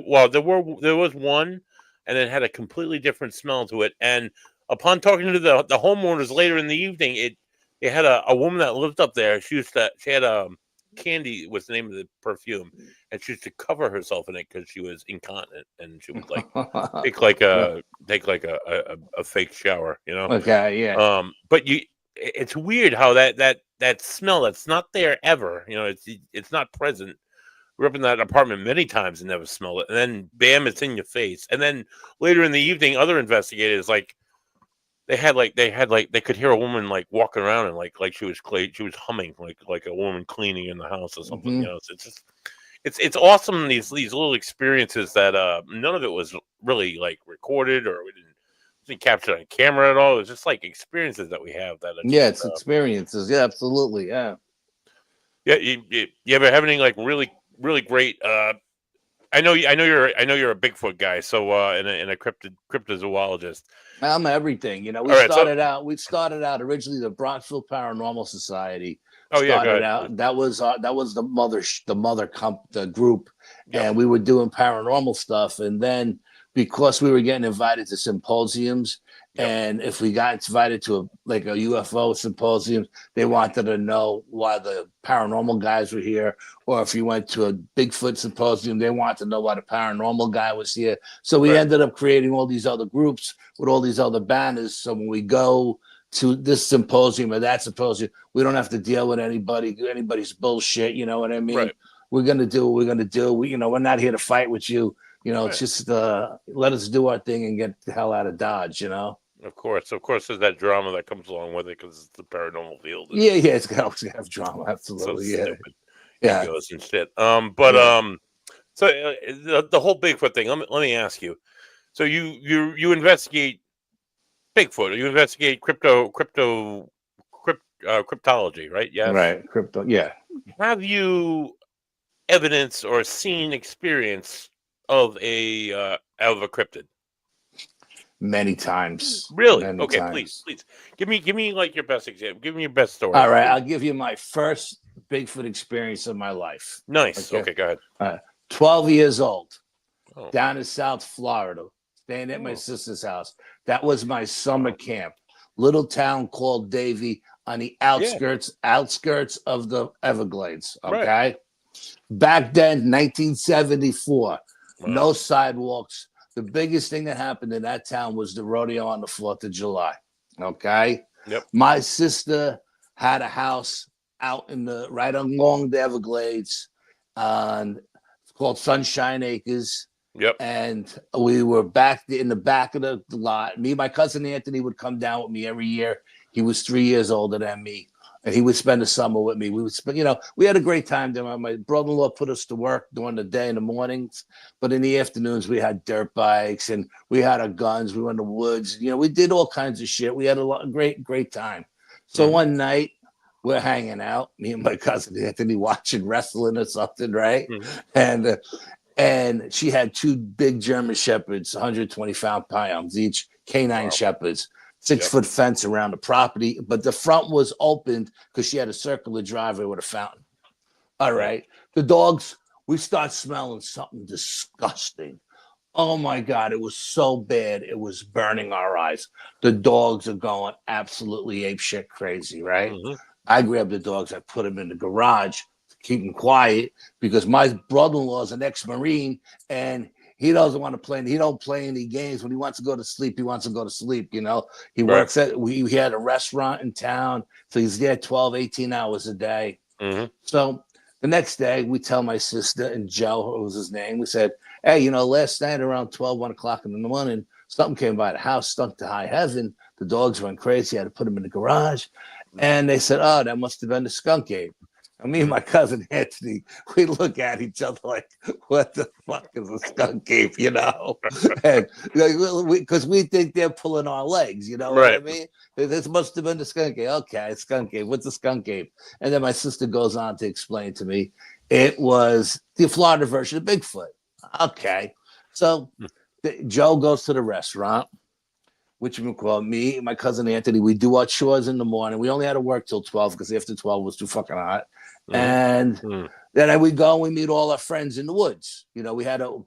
was one, and it had a completely different smell to it. And upon talking to the homeowners later in the evening, They had a woman that lived up there. She had Candy was the name of the perfume, and she used to cover herself in it because she was incontinent, and she would like take like a fake shower, you know. Okay, yeah. But it's weird how that smell that's not there ever, you know, it's not present. We're up in that apartment many times and never smelled it, and then bam, it's in your face. And then later in the evening, other investigators they could hear a woman like walking around and like she was humming like a woman cleaning in the house or something. You know, it's awesome, these little experiences that none of it was really like recorded, or we didn't capture on camera at all. It was just like experiences that we have that it's experiences. Yeah, absolutely. Yeah. You ever have anything like really, really great I know you're a Bigfoot guy. So and a cryptozoologist. I'm everything. You know, All right. We started out originally the Bronxville Paranormal Society. Oh yeah, go Started ahead. out that was the group, Yep. and we were doing paranormal stuff. And then because we were getting invited to symposiums, Yep. and if we got invited to a UFO symposium, they wanted to know why the paranormal guys were here. Or if you went to a Bigfoot symposium, they wanted to know why the paranormal guy was here. So we ended up creating all these other groups with all these other banners. So when we go to this symposium or that symposium, we don't have to deal with anybody's bullshit. You know what I mean? Right. We're gonna do what we're gonna do. We're not here to fight with you. It's just let us do our thing and get the hell out of Dodge. Of course, there's that drama that comes along with it because it's the paranormal field. Yeah, it's gonna have drama. Absolutely, so yeah, stupid. Yeah. Egos and shit. So the whole Bigfoot thing. Let me ask you. So you investigate Bigfoot. You investigate cryptology, right? Yes. Right. Crypto. Yeah. Have you evidence or seen experience of a cryptid? Many times. Really? Many Okay, times. please. Give me like your best example. Give me your best story. All right, I'll give you my first Bigfoot experience of my life. Nice. Okay, go ahead. 12 years old, down in South Florida, staying at my sister's house. That was my summer camp. Little town called Davie on the outskirts of the Everglades. Okay. Right. Back then, 1974, no Wow. sidewalks. The biggest thing that happened in that town was the rodeo on the 4th of July. Okay. Yep. My sister had a house out right along the Everglades, and it's called Sunshine Acres. Yep. And we were back in the back of the lot. Me, my cousin Anthony would come down with me every year. He was 3 years older than me, and he would spend the summer with me. We would spend, we had a great time there. My brother-in-law put us to work during the day in the mornings, but in the afternoons we had dirt bikes and we had our guns. We went in the woods. We did all kinds of shit. We had a great time. So one night we're hanging out, me and my cousin Anthony, watching wrestling or something, right? And she had 2 big German shepherds, 125 pounds each, canine shepherds. 6-foot fence around the property, but the front was opened because she had a circular driveway with a fountain. All right. The dogs, we start smelling something disgusting. Oh my God, it was so bad. It was burning our eyes. The dogs are going absolutely apeshit crazy, right? I grabbed the dogs, I put them in the garage to keep them quiet because my brother-in-law is an ex-Marine and he doesn't want to play. He don't play any games. When he wants to go to sleep, he wants to go to sleep. He works we had a restaurant in town. So he's there 12, 18 hours a day. So the next day we tell my sister and Joe, what was his name? We said, hey, last night around 12, 1 o'clock in the morning, something came by the house, stunk to high heaven. The dogs went crazy. I had to put them in the garage. And they said, oh, that must have been the skunk ape. And me and my cousin Anthony, we look at each other like, what the fuck is a skunk ape, And because we think they're pulling our legs, what I mean? This must have been the skunk ape. Okay, skunk ape. What's a skunk ape? And then my sister goes on to explain to me it was the Florida version of Bigfoot. Okay. So Joe goes to the restaurant, which we call me, my cousin Anthony. We do our chores in the morning. We only had to work till 12 because after 12 was too fucking hot. And then we go and we meet all our friends in the woods. We had a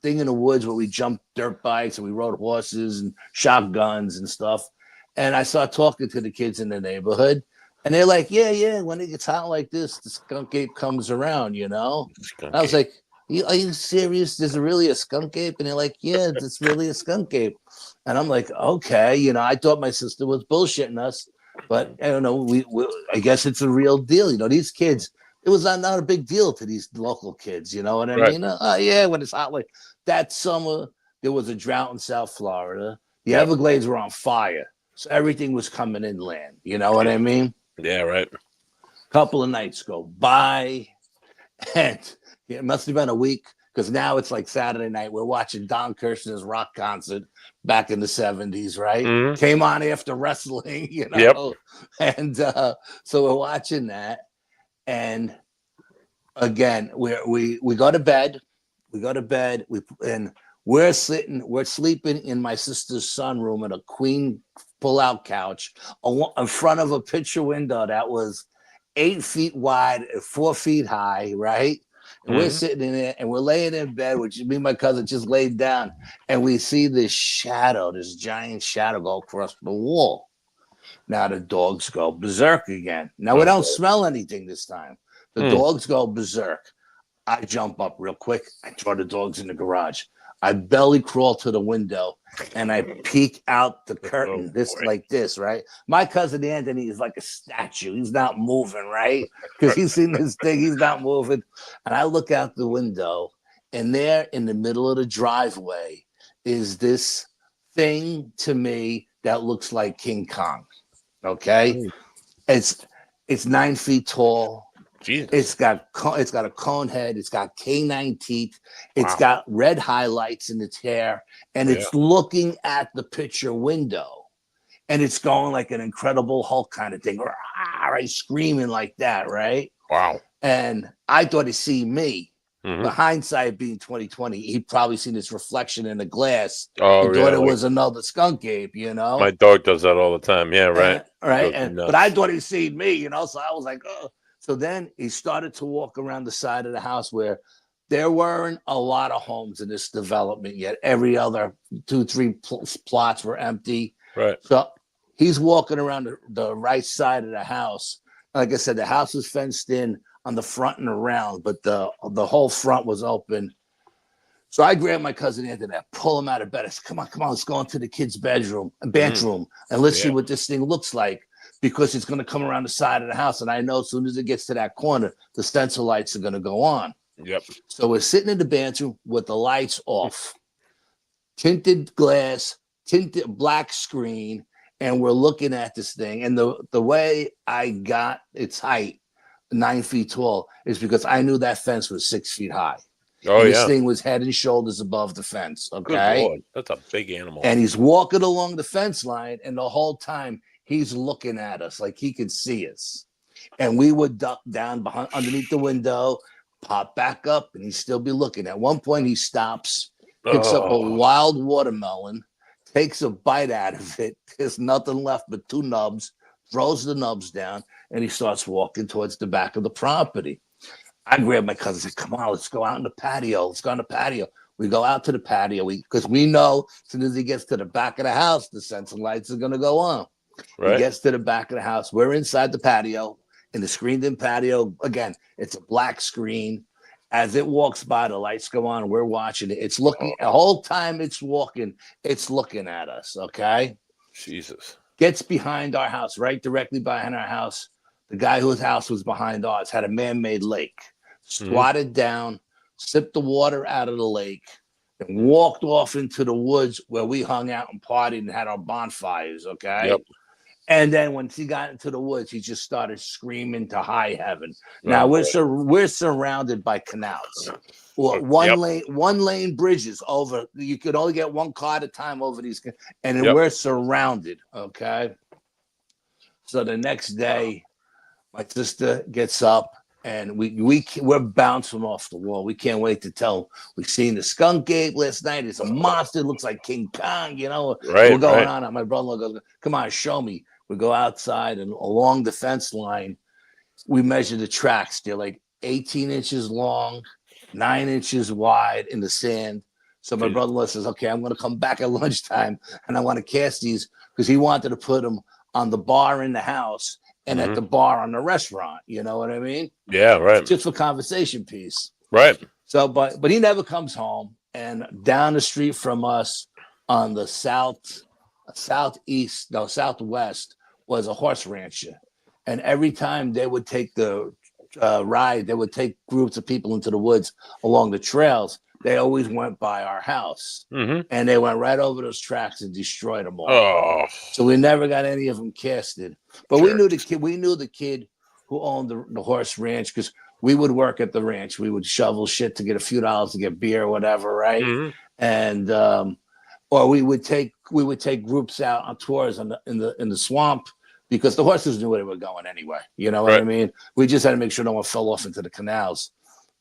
thing in the woods where we jumped dirt bikes and we rode horses and shotguns and stuff. And I started talking to the kids in the neighborhood. And they're like, yeah, when it gets hot like this, the skunk ape comes around, I was like, are you serious? There's really a skunk ape? And they're like, yeah, it's really a skunk ape. And I'm like, okay. I thought my sister was bullshitting us. But I don't know. I guess it's a real deal. These kids, it was not a big deal to these local kids. You know what I mean? Yeah, when it's hot like that summer, there was a drought in South Florida. The Everglades were on fire. So everything was coming inland. You know what I mean? Yeah, right. Couple of nights go by. And it must have been a week because now it's like Saturday night. We're watching Don Kirshner's rock concert back in the 70s, right? Came on after wrestling, And so we're watching that. And again, we go to bed. We go to bed. We're sleeping in my sister's sunroom in a queen pull-out couch in front of a picture window that was 8 feet wide, 4 feet high, right? And we're sitting in it, and we're laying in bed, which me and my cousin just laid down, and we see this giant shadow go across the wall. Now the dogs go berserk again. Now we don't smell anything this time. The dogs go berserk. I jump up real quick. I throw the dogs in the garage. I belly crawl to the window and I peek out the curtain, like this, right? My cousin Anthony is like a statue. He's not moving, right? Because he's seen this thing. He's not moving. And I look out the window, and there in the middle of the driveway is this thing to me that looks like King Kong. Okay? It's 9 feet tall. Jesus. It's got a cone head. It's got canine teeth. It's got red highlights in its hair, and it's looking at the picture window, and it's going like an Incredible Hulk kind of thing, right? Screaming like that, right? Wow. And I thought he seen me. But hindsight being 2020, he'd probably seen his reflection in the glass and thought it was another skunk ape, you know? My dog does that all the time. Yeah, right. Right. But I thought he'd seen me, you know? So I was like, oh. So then he started to walk around the side of the house where there weren't a lot of homes in this development yet. Every other 2-3 plots were empty. Right. So he's walking around the right side of the house. Like I said, the house was fenced in on the front and around, but the whole front was open. So I grabbed my cousin Anthony, I pull him out of bed. I said, come on, let's go into the kid's bathroom, and let's see what this thing looks like. Because it's going to come around the side of the house. And I know as soon as it gets to that corner, the stencil lights are going to go on. Yep. So we're sitting in the bathroom with the lights off, tinted glass, tinted black screen, and we're looking at this thing. And the way I got its height, 9 feet tall, is because I knew that fence was 6 feet high. Oh, and this thing was head and shoulders above the fence. Okay. Good Lord. That's a big animal. And he's walking along the fence line, and the whole time, he's looking at us like he could see us. And we would duck down underneath the window, pop back up, and he'd still be looking. At one point, he stops, picks up a wild watermelon, takes a bite out of it. There's nothing left but 2 nubs, throws the nubs down, and he starts walking towards the back of the property. I grab my cousin and said, come on, let's go out in the patio. Let's go on the patio. We go out to the patio because we know as soon as he gets to the back of the house, the sensor lights are going to go on. Right. He gets to the back of the house. We're inside the patio, in the screened-in patio. Again, it's a black screen. As it walks by, the lights go on. We're watching it. It's looking the whole time it's walking. It's looking at us. Okay. Jesus. Gets behind our house, right directly behind our house. The guy whose house was behind ours had a man-made lake. Squatted down, sipped the water out of the lake, and walked off into the woods where we hung out and partied and had our bonfires. Okay. Yep. And then once he got into the woods, he just started screaming to high heaven. Now we're surrounded by canals, or one lane bridges over. You could only get 1 car at a time over these, and then we're surrounded. Okay. So the next day, my sister gets up, and we're bouncing off the wall. We can't wait to tell him. We've seen the skunk ape last night. It's a monster. It looks like King Kong. You know, we're going on. My brother goes, "Come on, show me." We go outside, and along the fence line, we measure the tracks. They're like 18 inches long, 9 inches wide in the sand. So my brother-in-law says, okay, I'm going to come back at lunchtime, and I want to cast these because he wanted to put them on the bar in the house and at the bar on the restaurant. You know what I mean? Yeah, right. Just for conversation piece. Right. So, but he never comes home. And down the street from us on the southwest was a horse rancher, and every time they would take the ride, they would take groups of people into the woods along the trails. They always went by our house, and they went right over those tracks and destroyed them all. So we never got any of them casted. But we knew the kid. We knew the kid who owned the horse ranch because we would work at the ranch. We would shovel shit to get a few dollars to get beer or whatever, right? And or we would take groups out on tours in the swamp because the horses knew where they were going anyway. You know what I mean? We just had to make sure no one fell off into the canals.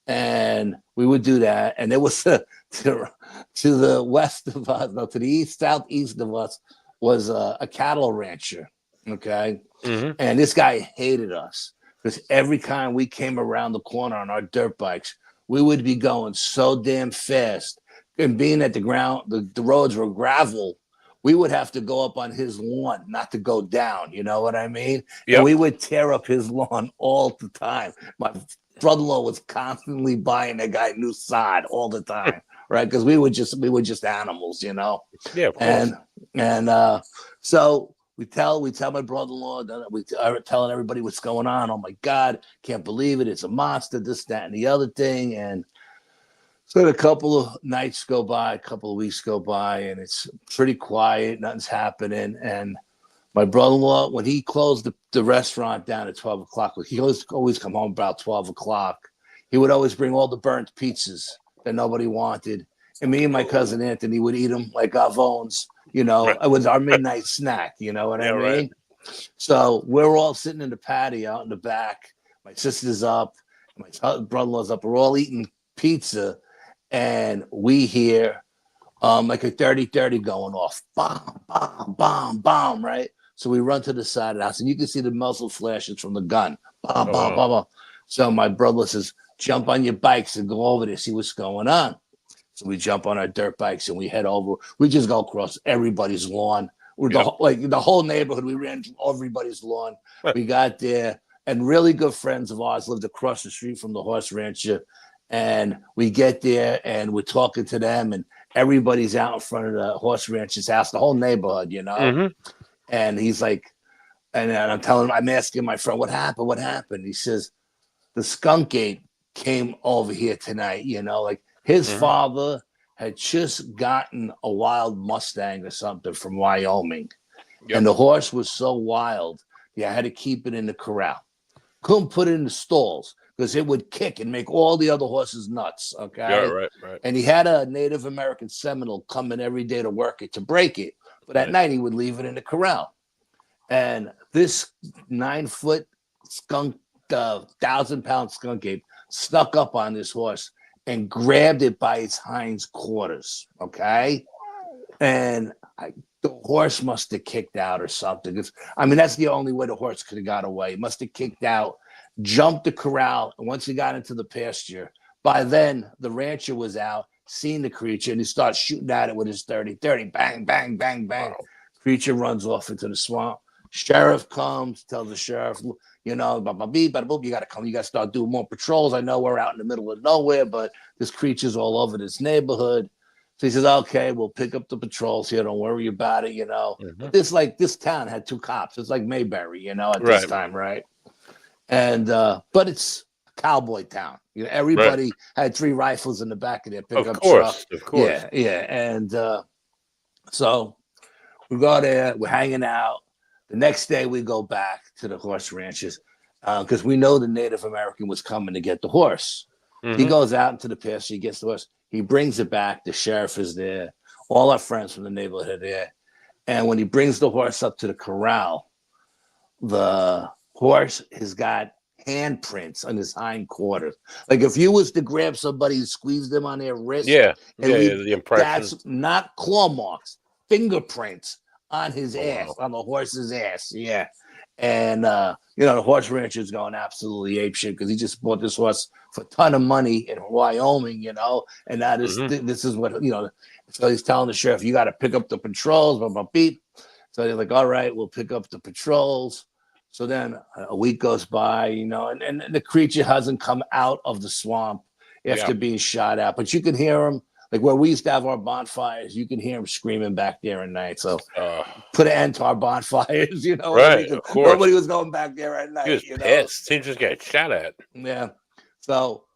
And we would do that. And there was to the west of us, no, to the east, southeast of us was a cattle rancher. Okay. Mm-hmm. And this guy hated us because every time we came around the corner on our dirt bikes, we would be going so damn fast. And being that the roads were gravel, we would have to go up on his lawn, not to go down. You know what I mean? Yep. And we would tear up his lawn all the time. My brother-in-law was constantly buying that guy new sod all the time, right? Because we were just animals, you know. Yeah, of course. And so we tell my brother-in-law that we are telling everybody what's going on. Oh my God, can't believe it! It's a monster. This, that, and the other thing. And so a couple of nights go by, a couple of weeks go by, and it's pretty quiet. Nothing's happening. And my brother-in-law, when he closed the restaurant down at 12 o'clock, he always come home about 12 o'clock. He would always bring all the burnt pizzas that nobody wanted. And me and my cousin Anthony would eat them like Avons. You know, it was our midnight snack. You know what I mean? Right. So we're all sitting in the patio out in the back. My sister's up. My brother-in-law's up. We're all eating pizza. And we hear like a 30-30 going off. Bomb, bomb, bomb, bomb, right? So we run to the side of the house. And you can see the muzzle flashes from the gun. Bomb, bomb, bomb, bomb. So my brother says, jump on your bikes and go over there, see what's going on. So we jump on our dirt bikes and we head over. We just go across everybody's lawn. The whole neighborhood. We ran through everybody's lawn. We got there, and really good friends of ours lived across the street from the horse rancher. And we get there and we're talking to them, and everybody's out in front of the horse rancher's house, the whole neighborhood, you know. Mm-hmm. And he's like, and I'm asking my friend, what happened? What happened? He says, the skunk ape came over here tonight, you know, like his father had just gotten a wild Mustang or something from Wyoming. Yep. And the horse was so wild, I had to keep it in the corral. Couldn't put it in the stalls because it would kick and make all the other horses nuts. Okay. Yeah, right. And he had a Native American Seminole come in every day to work it, to break it. But at night he would leave it in the corral. And this 9-foot skunk, 1,000-pound skunk ape snuck up on this horse and grabbed it by its hind quarters. Okay. And the horse must have kicked out or something. I mean, that's the only way the horse could have got away. He must have kicked out, jumped the corral, and once he got into the pasture, by then the rancher was out, seen the creature, and he starts shooting at it with his 30-30. Bang, bang, bang, bang. Wow. Creature runs off into the swamp. Sheriff comes, tells the sheriff, you know, you got to come. You got to start doing more patrols. I know we're out in the middle of nowhere, but this creature's all over this neighborhood. So he says, okay, we'll pick up the patrols here. Don't worry about it, you know. Mm-hmm. This town had 2 cops. It's like Mayberry, you know, at this time, right? And but it's a cowboy town. You know, everybody had 3 rifles in the back of their pickup truck. Of course. Yeah. And so we go there. We're hanging out. The next day we go back to the horse ranches because we know the Native American was coming to get the horse. Mm-hmm. He goes out into the pasture. He gets the horse. He brings it back. The sheriff is there. All our friends from the neighborhood are there. And when he brings the horse up to the corral, the horse has got handprints on his hind quarters. Like if you was to grab somebody and squeeze them on their wrist. The impression. That's not claw marks, fingerprints on his ass, on the horse's ass. Yeah. And, the horse rancher is going absolutely apeshit because he just bought this horse for a ton of money in Wyoming, you know, and that is, this is what, you know, so he's telling the sheriff, you got to pick up the patrols, blah, blah, beep. So they're like, all right, we'll pick up the patrols. So then a week goes by, you know, and the creature hasn't come out of the swamp after being shot at, but you can hear him. Like where we used to have our bonfires, you can hear him screaming back there at night. So put an end to our bonfires, you know. Right, of course. Nobody was going back there at night. He was pissed. He just got shot at. Yeah. So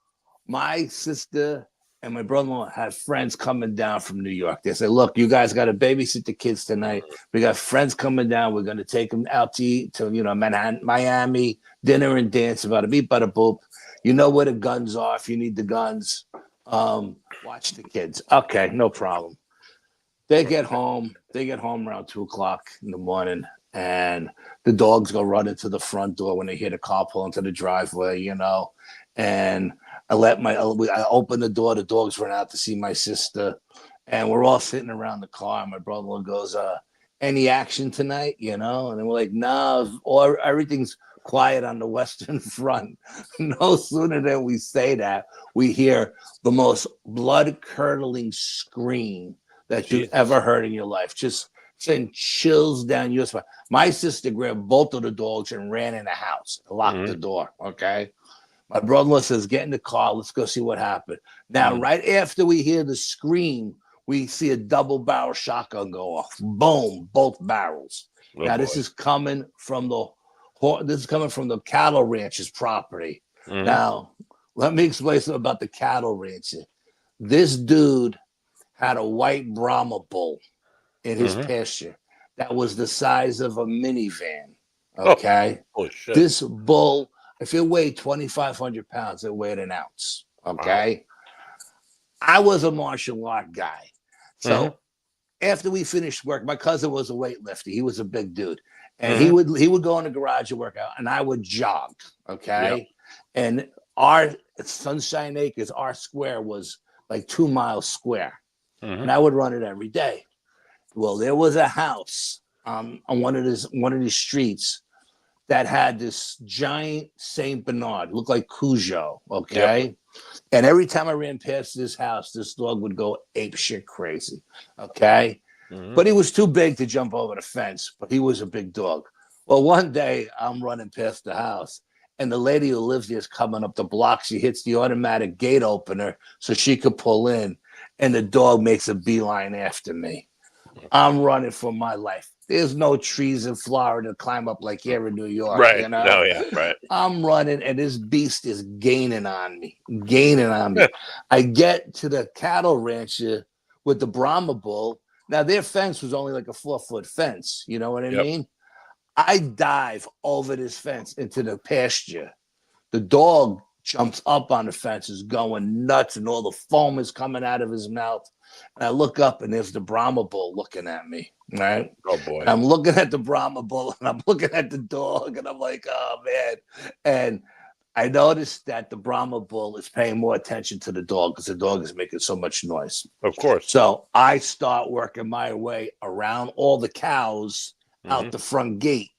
my sister and my brother-in-law had friends coming down from New York. They said, look, you guys got to babysit the kids tonight. We got friends coming down. We're going to take them out to eat to, you know, Manhattan, Miami, dinner and dance, about a beep, bada boop. You know where the guns are if you need the guns. Watch the kids. Okay, no problem. They get home around 2:00 in the morning, and the dogs go running to the front door when they hear the car pull into the driveway, you know. And I opened the door. The dogs ran out to see my sister, and we're all sitting around the car. My brother goes, "Any action tonight?" And then we're like, "No, or everything's quiet on the Western Front." No sooner than we say that, we hear the most blood-curdling scream that you've ever heard in your life. Just send chills down your spine. My sister grabbed both of the dogs and ran in the house, locked the door. Okay. My brother-in-law says, "Get in the car. Let's go see what happened." Now, right after we hear the scream, we see a double-barrel shotgun go off. Boom, both barrels. This is coming from the cattle rancher's property. Now, let me explain something about the cattle rancher. This dude had a white Brahma bull in his pasture that was the size of a minivan. Okay. Holy shit. This bull, if it weighed 2,500 pounds, it weighed an ounce. Okay. Wow. I was a martial art guy. So after we finished work, my cousin was a weightlifter. He was a big dude. And he would go in the garage and work out, and I would jog. Okay. Yep. And our Sunshine Acres, our square was like 2 miles square. And I would run it every day. Well, there was a house on one of these streets that had this giant Saint Bernard, looked like Cujo, okay? Yep. And every time I ran past this house, this dog would go apeshit crazy, okay? But he was too big to jump over the fence, but he was a big dog. Well, one day I'm running past the house, and the lady who lives there is coming up the block. She hits the automatic gate opener so she could pull in, and the dog makes a beeline after me. I'm running for my life. There's no trees in Florida to climb up like here in New York. Right. Oh, yeah, right. I'm running, and this beast is gaining on me. I get to the cattle rancher with the Brahma bull. Now, their fence was only like a 4-foot fence. You know what I mean? I dive over this fence into the pasture. The dog jumps up on the fence, is going nuts, and all the foam is coming out of his mouth. And I look up, and there's the Brahma bull looking at me, right? Oh, boy. And I'm looking at the Brahma bull, and I'm looking at the dog, and I'm like, oh, man. And I noticed that the Brahma bull is paying more attention to the dog because the dog is making so much noise. Of course. So I start working my way around all the cows out the front gate,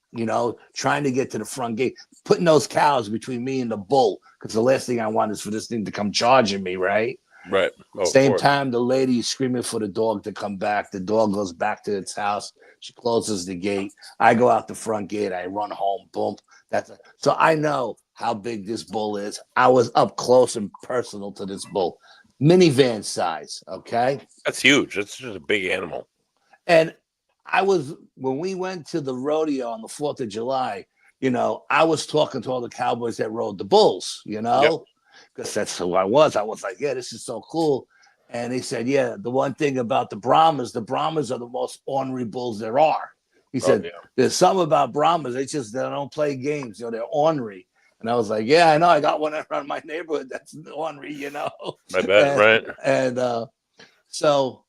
trying to get to the front gate, putting those cows between me and the bull, because the last thing I want is for this thing to come charging me, right? Right. Oh, Same time, the lady is screaming for the dog to come back. The dog goes back to its house. She closes the gate. I go out the front gate. I run home. Boom. So I know how big this bull is. I was up close and personal to this bull. Minivan size, okay? That's huge. That's just a big animal. And when we went to the rodeo on the 4th of July, I was talking to all the cowboys that rode the bulls, because that's who I was. I was like, yeah, this is so cool. And they said, yeah, the one thing about the Brahmas are the most ornery bulls there are. He said, there's something about Brahmas. They don't play games. They're ornery. And I was like, yeah, I know. I got one around my neighborhood that's ornery, I bet, right? And so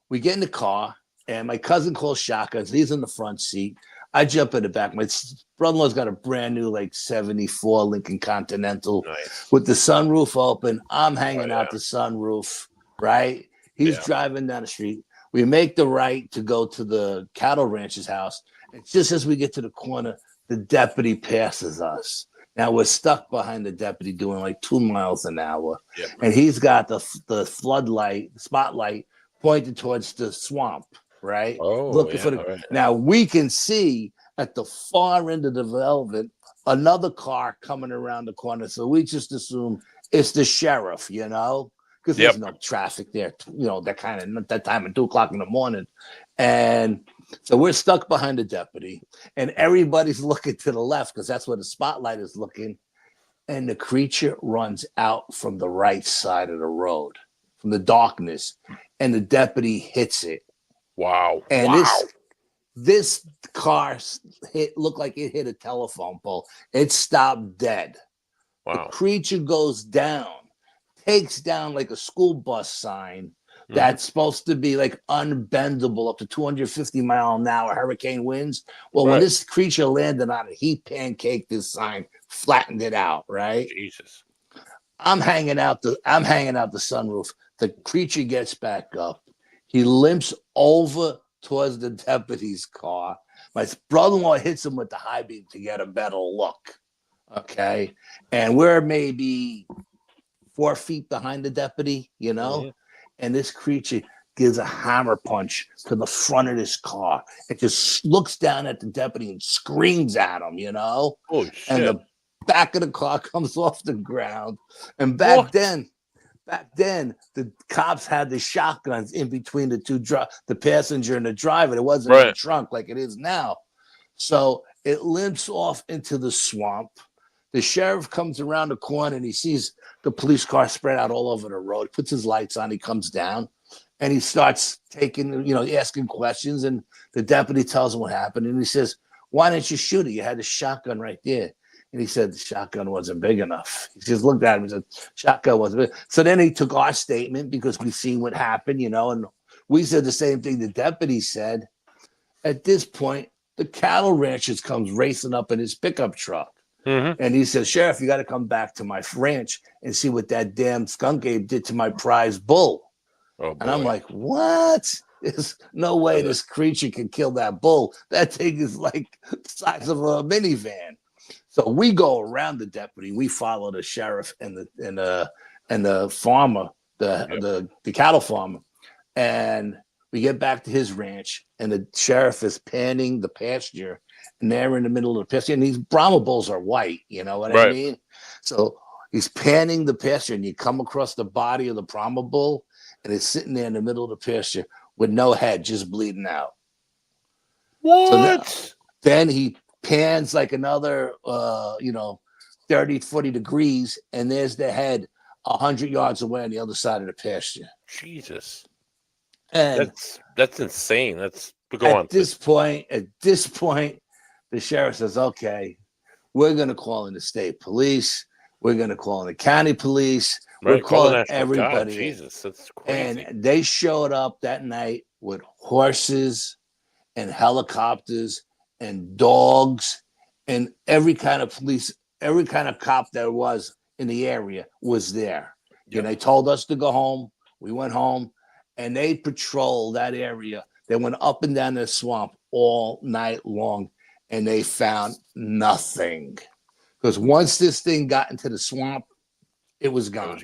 we get in the car, and my cousin calls shotguns. He's in the front seat. I jump in the back. My brother-in-law's got a brand new, 74 Lincoln Continental with the sunroof open. I'm hanging out the sunroof, right? He's driving down the street. We make the right to go to the cattle rancher's house. And just as we get to the corner, the deputy passes us. Now we're stuck behind the deputy doing 2 miles an hour. Yep. And he's got the spotlight pointed towards the swamp, right? Looking for Now we can see at the far end of the velvet another car coming around the corner. So we just assume it's the sheriff, because there's no traffic there, that time at 2:00 in the morning. And so we're stuck behind the deputy, and everybody's looking to the left because that's where the spotlight is looking. And the creature runs out from the right side of the road, from the darkness, and the deputy hits it. Wow. And this car looked like it hit a telephone pole. It stopped dead. Wow. The creature goes down, takes down a school bus sign that's supposed to be unbendable up to 250-mile-an-hour hurricane winds. Well, when this creature landed on it, he pancaked this sign, flattened it out, right? Jesus. I'm hanging out the sunroof. The creature gets back up. He limps over towards the deputy's car. My brother-in-law hits him with the high beam to get a better look. Okay. And we're maybe 4 feet behind the deputy, and this creature gives a hammer punch to the front of this car. It just looks down at the deputy and screams at him, Oh, shit. And the back of the car comes off the ground. And back then, the cops had the shotguns in between the passenger and the driver. It wasn't in the trunk like it is now. So it limps off into the swamp. The sheriff comes around the corner and he sees the police car spread out all over the road, puts his lights on, he comes down and he starts asking questions, and the deputy tells him what happened. And he says, "Why didn't you shoot it? You had a shotgun right there." And he said, "The shotgun wasn't big enough." He just looked at him and said, "Shotgun wasn't big." So then he took our statement because we've seen what happened, and we said the same thing the deputy said. At this point, the cattle rancher comes racing up in his pickup truck. Mm-hmm. And he says, "Sheriff, you got to come back to my ranch and see what that damn skunk ape did to my prize bull." Oh, and I'm like, "What? There's no way this creature can kill that bull. That thing is like the size of a minivan." So we go around the deputy. We follow the sheriff and the farmer, the cattle farmer, and we get back to his ranch. And the sheriff is panning the pasture. And they're in the middle of the pasture, and these Brahma bulls are white, you know what I mean? So he's panning the pasture, and you come across the body of the Brahma bull, and it's sitting there in the middle of the pasture with no head, just bleeding out. What? So then he pans like another, 30, 40 degrees, and there's the head 100 yards away on the other side of the pasture. Jesus. And that's insane. At this point, the sheriff says, "Okay, we're going to call in the state police. We're going to call in the county police. We're calling everybody." God, Jesus, that's crazy. And they showed up that night with horses and helicopters and dogs and every kind of police, every kind of cop there was in the area was there. Yep. And they told us to go home. We went home, and they patrolled that area. They went up and down the swamp all night long, and they found nothing. Because once this thing got into the swamp, it was gone.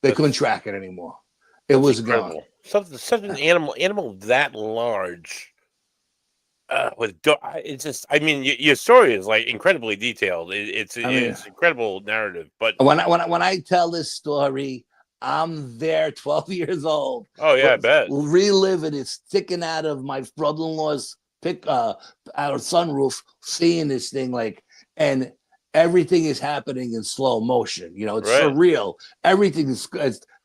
They couldn't track it anymore. It was incredible. Gone. Such an animal that large. It's just, I mean, your story is like incredibly detailed. It's incredible narrative. But when I tell this story, I'm there, 12 years old. Oh yeah, I bet. Reliving it, sticking out of my brother-in-law's out of sunroof, seeing this thing and everything is happening in slow motion. It's surreal. Everything is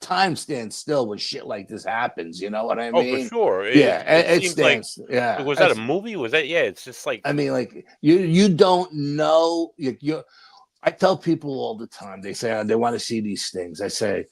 time stands still when shit like this happens. You know what I mean? Oh, for sure. It stands. Like, was that a movie? Was that? Yeah, it's just like. I mean, like you don't know. I tell people all the time. They say they want to see these things. I say,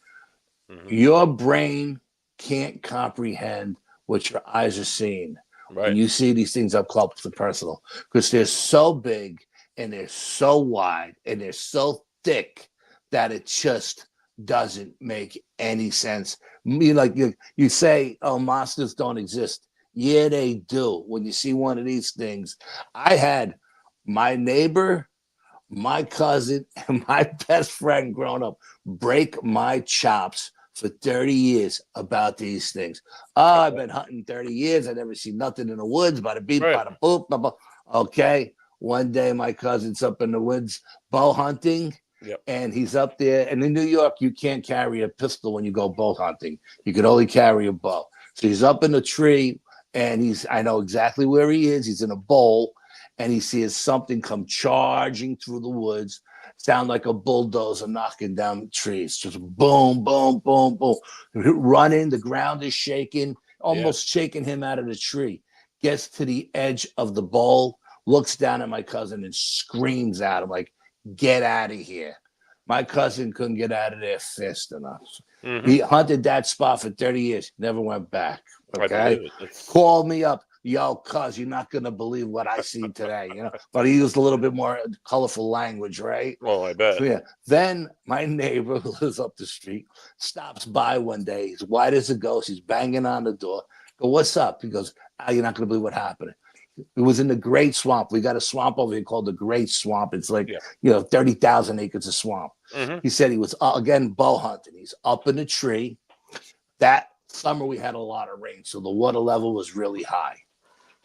your brain can't comprehend what your eyes are seeing when you see these things up close and personal, because they're so big and they're so wide and they're so thick that it just doesn't make any sense. You say, "Oh, monsters don't exist." Yeah, they do. When you see one of these things, I had my neighbor, my cousin, and my best friend growing up break my chops for 30 years about these things. Oh, I've been hunting 30 years. I never seen nothing in the woods, bada beep, bada boop, blah, blah. Okay. One day my cousin's up in the woods bow hunting, and he's up there. And in New York, you can't carry a pistol when you go bow hunting. You can only carry a bow. So he's up in the tree, and I know exactly where he is. He's in a bowl, and he sees something come charging through the woods, sound like a bulldozer knocking down trees. Just boom, boom, boom, boom. Running, the ground is shaking, almost shaking him out of the tree. Gets to the edge of the bowl, looks down at my cousin and screams at him like, "Get out of here." My cousin couldn't get out of there fast enough. He hunted that spot for 30 years, never went back. Okay. Called me up. yo, cuz you're not gonna believe what I see today, But he used a little bit more colorful language, right? Oh, I bet. So yeah. Then my neighbor who lives up the street stops by one day. He's white as a ghost. He's banging on the door. Go, what's up? He goes, you're not gonna believe what happened. It was in the Great Swamp. We got a swamp over here called the Great Swamp. It's like 30,000 acres of swamp. He said he was again bow hunting. He's up in a tree. That summer we had a lot of rain, so the water level was really high.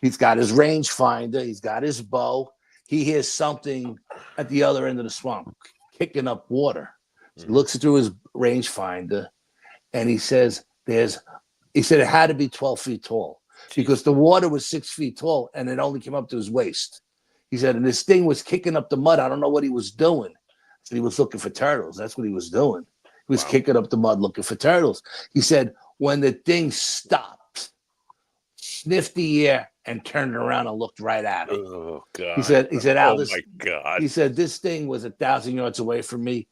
He's got his rangefinder. He's got his bow. He hears something at the other end of the swamp kicking up water. So he looks through his rangefinder, and he says, it had to be 12 feet tall because the water was 6 feet tall, and it only came up to his waist. He said, and this thing was kicking up the mud. I don't know what he was doing. So he was looking for turtles. That's what he was doing. He was kicking up the mud looking for turtles. He said, when the thing stopped, sniffed the air, and turned around and looked right at him. Oh God! He said, Al, my God! He said, this thing was 1,000 yards away from me.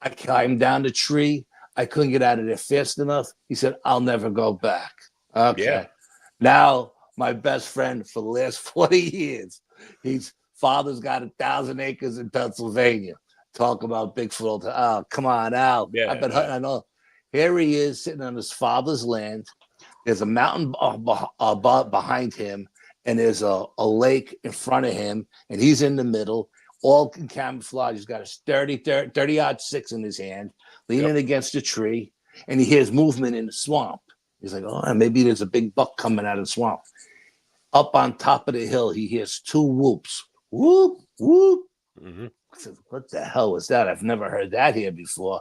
I climbed down the tree. I couldn't get out of there fast enough. He said, I'll never go back. Okay. Yeah. Now, my best friend for the last 40 years, his father's got 1,000 acres in Pennsylvania. Talk about Bigfoot. Oh, come on, Al. Yeah, I've been hunting. I know. Here he is sitting on his father's land. There's a mountain behind him, and there's a lake in front of him, and he's in the middle, all in camouflage. He's got a 30-06 in his hand, leaning against a tree, and he hears movement in the swamp. He's like, oh, maybe there's a big buck coming out of the swamp. Up on top of the hill, he hears two whoops. Whoop, whoop. I said, what the hell was that? I've never heard that here before.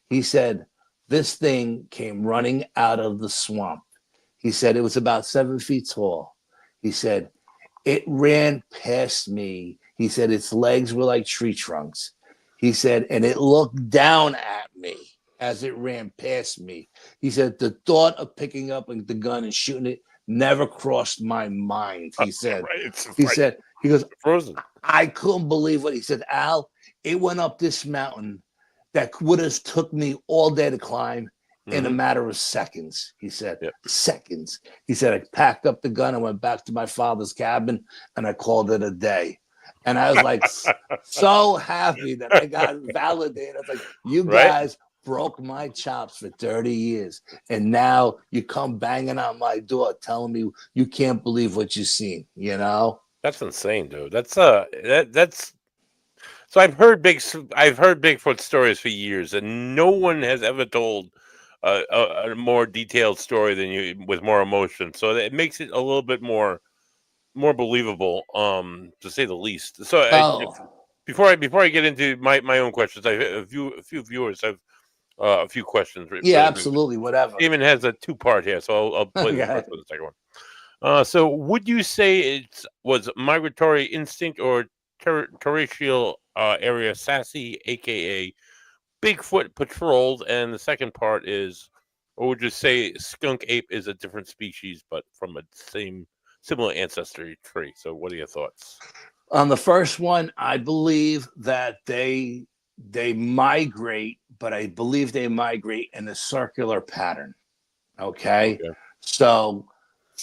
He said, this thing came running out of the swamp. He said it was about 7 feet tall. He said, it ran past me. He said, its legs were like tree trunks. He said, and it looked down at me as it ran past me. He said, the thought of picking up the gun and shooting it never crossed my mind. He said, he goes, frozen. I couldn't believe what he said. Al, it went up this mountain that would have took me all day to climb in a matter of seconds. He said, seconds. He said, I packed up the gun and went back to my father's cabin and I called it a day. And I was like, so happy that I got validated. I was like, you guys broke my chops for 30 years. And now you come banging on my door telling me you can't believe what you've seen, That's insane, dude. That's that's so I've heard Bigfoot stories for years, and no one has ever told a more detailed story than you with more emotion. So it makes it a little bit more believable, to say the least. So before I get into my own questions, I have a few viewers have a few questions. Yeah, absolutely. Whatever. Damon has a 2-part here, so I'll play the first one, the second one. So would you say it was migratory instinct or terrestrial area sassy, aka Bigfoot patrolled? And the second part is, or would you say skunk ape is a different species but from a similar ancestry tree? So what are your thoughts? On the first one, I believe that they migrate, but I believe they migrate in a circular pattern. Okay. So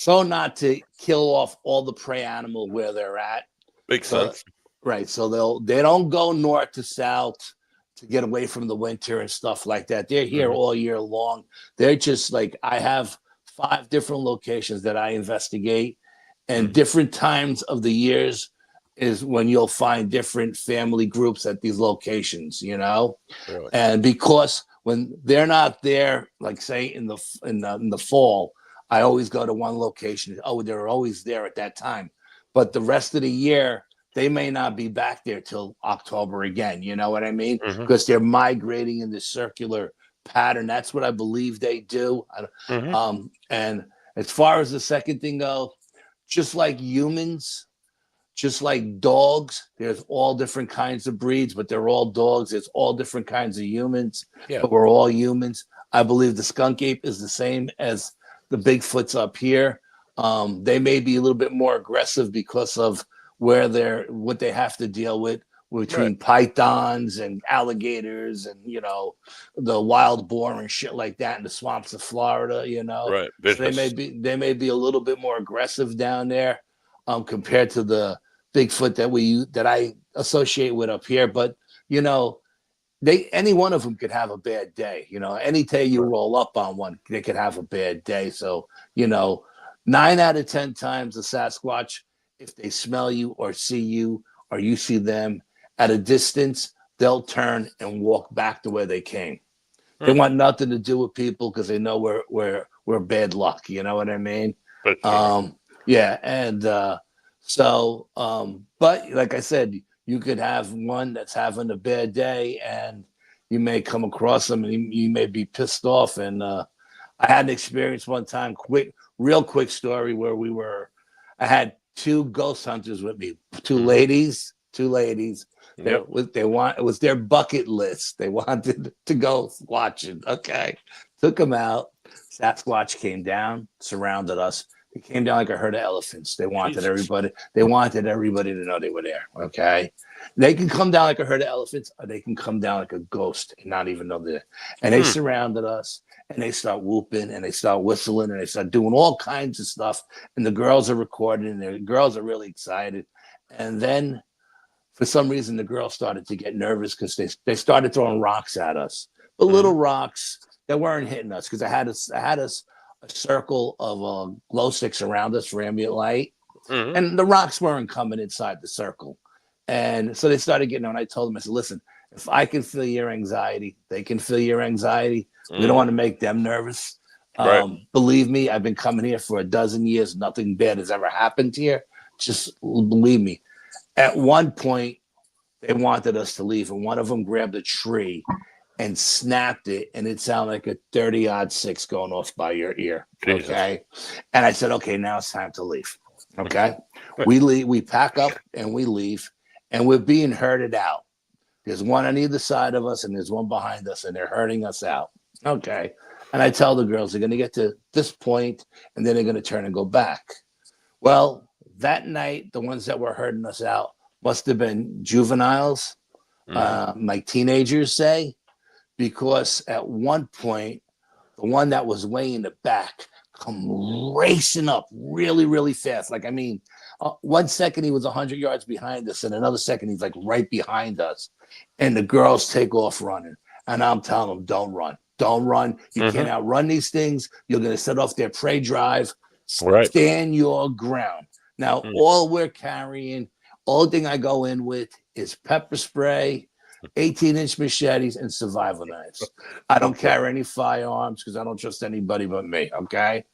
not to kill off all the prey animal where they're at. Makes sense. Right. So they don't go north to south to get away from the winter and stuff like that. They're here all year long. They're just like, I have 5 different locations that I investigate, and different times of the years is when you'll find different family groups at these locations, Really? And because when they're not there, like say in the fall, I always go to one location. Oh, they're always there at that time. But the rest of the year, they may not be back there till October again. You know what I mean? Because they're migrating in this circular pattern. That's what I believe they do. And as far as the second thing goes, just like humans, just like dogs, there's all different kinds of breeds, but they're all dogs. There's all different kinds of humans, but we're all humans. I believe the skunk ape is the same as the Bigfoots up here. They may be a little bit more aggressive because of what they have to deal with between pythons and alligators and, you know, the wild boar and shit like that in the swamps of Florida, you know. Right. So they may be a little bit more aggressive down there compared to the Bigfoot that I associate with up here. But, you know, any one of them could have a bad day. You know, any day you roll up on one, they could have a bad day. So, you know, 9 out of 10 times the Sasquatch, if they smell you or see you or you see them at a distance, they'll turn and walk back to where they came. They want nothing to do with people because they know we're bad luck. You know what I mean? Yeah, and but like I said, you could have one that's having a bad day, and you may come across them, and you may be pissed off. And I had an experience one time, real quick story, where I had 2 ghost hunters with me, 2 ladies. It was their bucket list. They wanted to go watching. Okay, took them out. Sasquatch came down, surrounded us. They came down like a herd of elephants. They wanted everybody. They wanted everybody to know they were there. Okay, they can come down like a herd of elephants, or they can come down like a ghost and not even know they're there. And they surrounded us, and they start whooping, and they start whistling, and they start doing all kinds of stuff. And the girls are recording, and the girls are really excited. And then, for some reason, the girls started to get nervous because they started throwing rocks at us, but little rocks that weren't hitting us because I had a circle of glow sticks around us for ambient light, and the rocks weren't coming inside the circle. And so they started getting on. I told them, I said, listen, if I can feel your anxiety, they can feel your anxiety. We don't want to make them nervous. Believe me, I've been coming here for 12 years. Nothing bad has ever happened here. Just believe me. At one point, they wanted us to leave, and one of them grabbed a tree and snapped it, and it sounded like a 30-06 going off by your ear. Jesus. Okay. And I said, okay, now it's time to leave. Okay. We leave, we pack up and we leave, and we're being herded out. There's one on either side of us, and there's one behind us, and they're herding us out. Okay. And I tell the girls they're going to get to this point, and then they're going to turn and go back. Well, that night, the ones that were herding us out must have been juveniles, like teenagers say, because at one point, the one that was way in the back come racing up really, really fast. Like, I mean, 1 second he was 100 yards behind us, and another second he's like right behind us. And the girls take off running. And I'm telling them, don't run. Don't run. You can't outrun these things. You're going to set off their prey drive. Stand your ground. Now, all we're carrying, all thing I go in with is pepper spray, 18-inch machetes, and survival knives. I don't carry any firearms because I don't trust anybody but me, okay?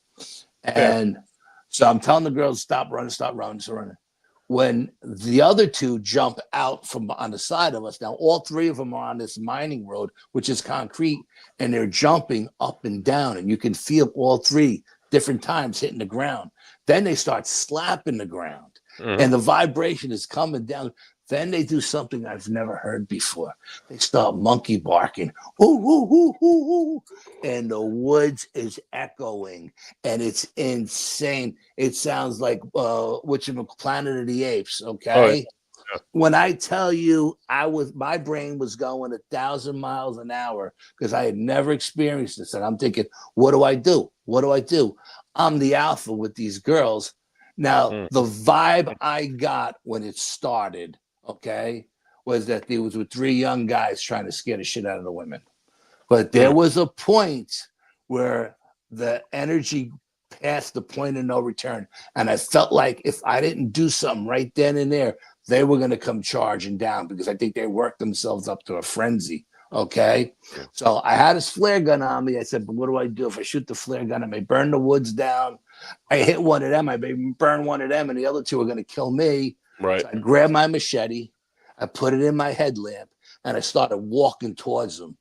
And so I'm telling the girls, stop running. When the other 2 jump out from on the side of us, now all 3 of them are on this mining road, which is concrete, and they're jumping up and down, and you can feel all 3 different times hitting the ground. Then they start slapping the ground, and the vibration is coming down. Then they do something I've never heard before. They start monkey barking, ooh, ooh, ooh, ooh, ooh, and the woods is echoing, and it's insane. It sounds like Planet of the Apes. Okay, when I tell you, my brain was going 1,000 miles an hour because I had never experienced this, and I'm thinking, what do I do? What do I do? I'm the alpha with these girls. Now, the vibe I got when it started, okay, was that there was with 3 young guys trying to scare the shit out of the women. But there was a point where the energy passed the point of no return. And I felt like if I didn't do something right then and there, they were going to come charging down because I think they worked themselves up to a frenzy. Okay. So I had this flare gun on me. I said, but what do I do? If I shoot the flare gun, I may burn the woods down. I hit one of them, I may burn one of them, and the other 2 are going to kill me. Right. So I grabbed my machete, I put it in my headlamp, and I started walking towards them.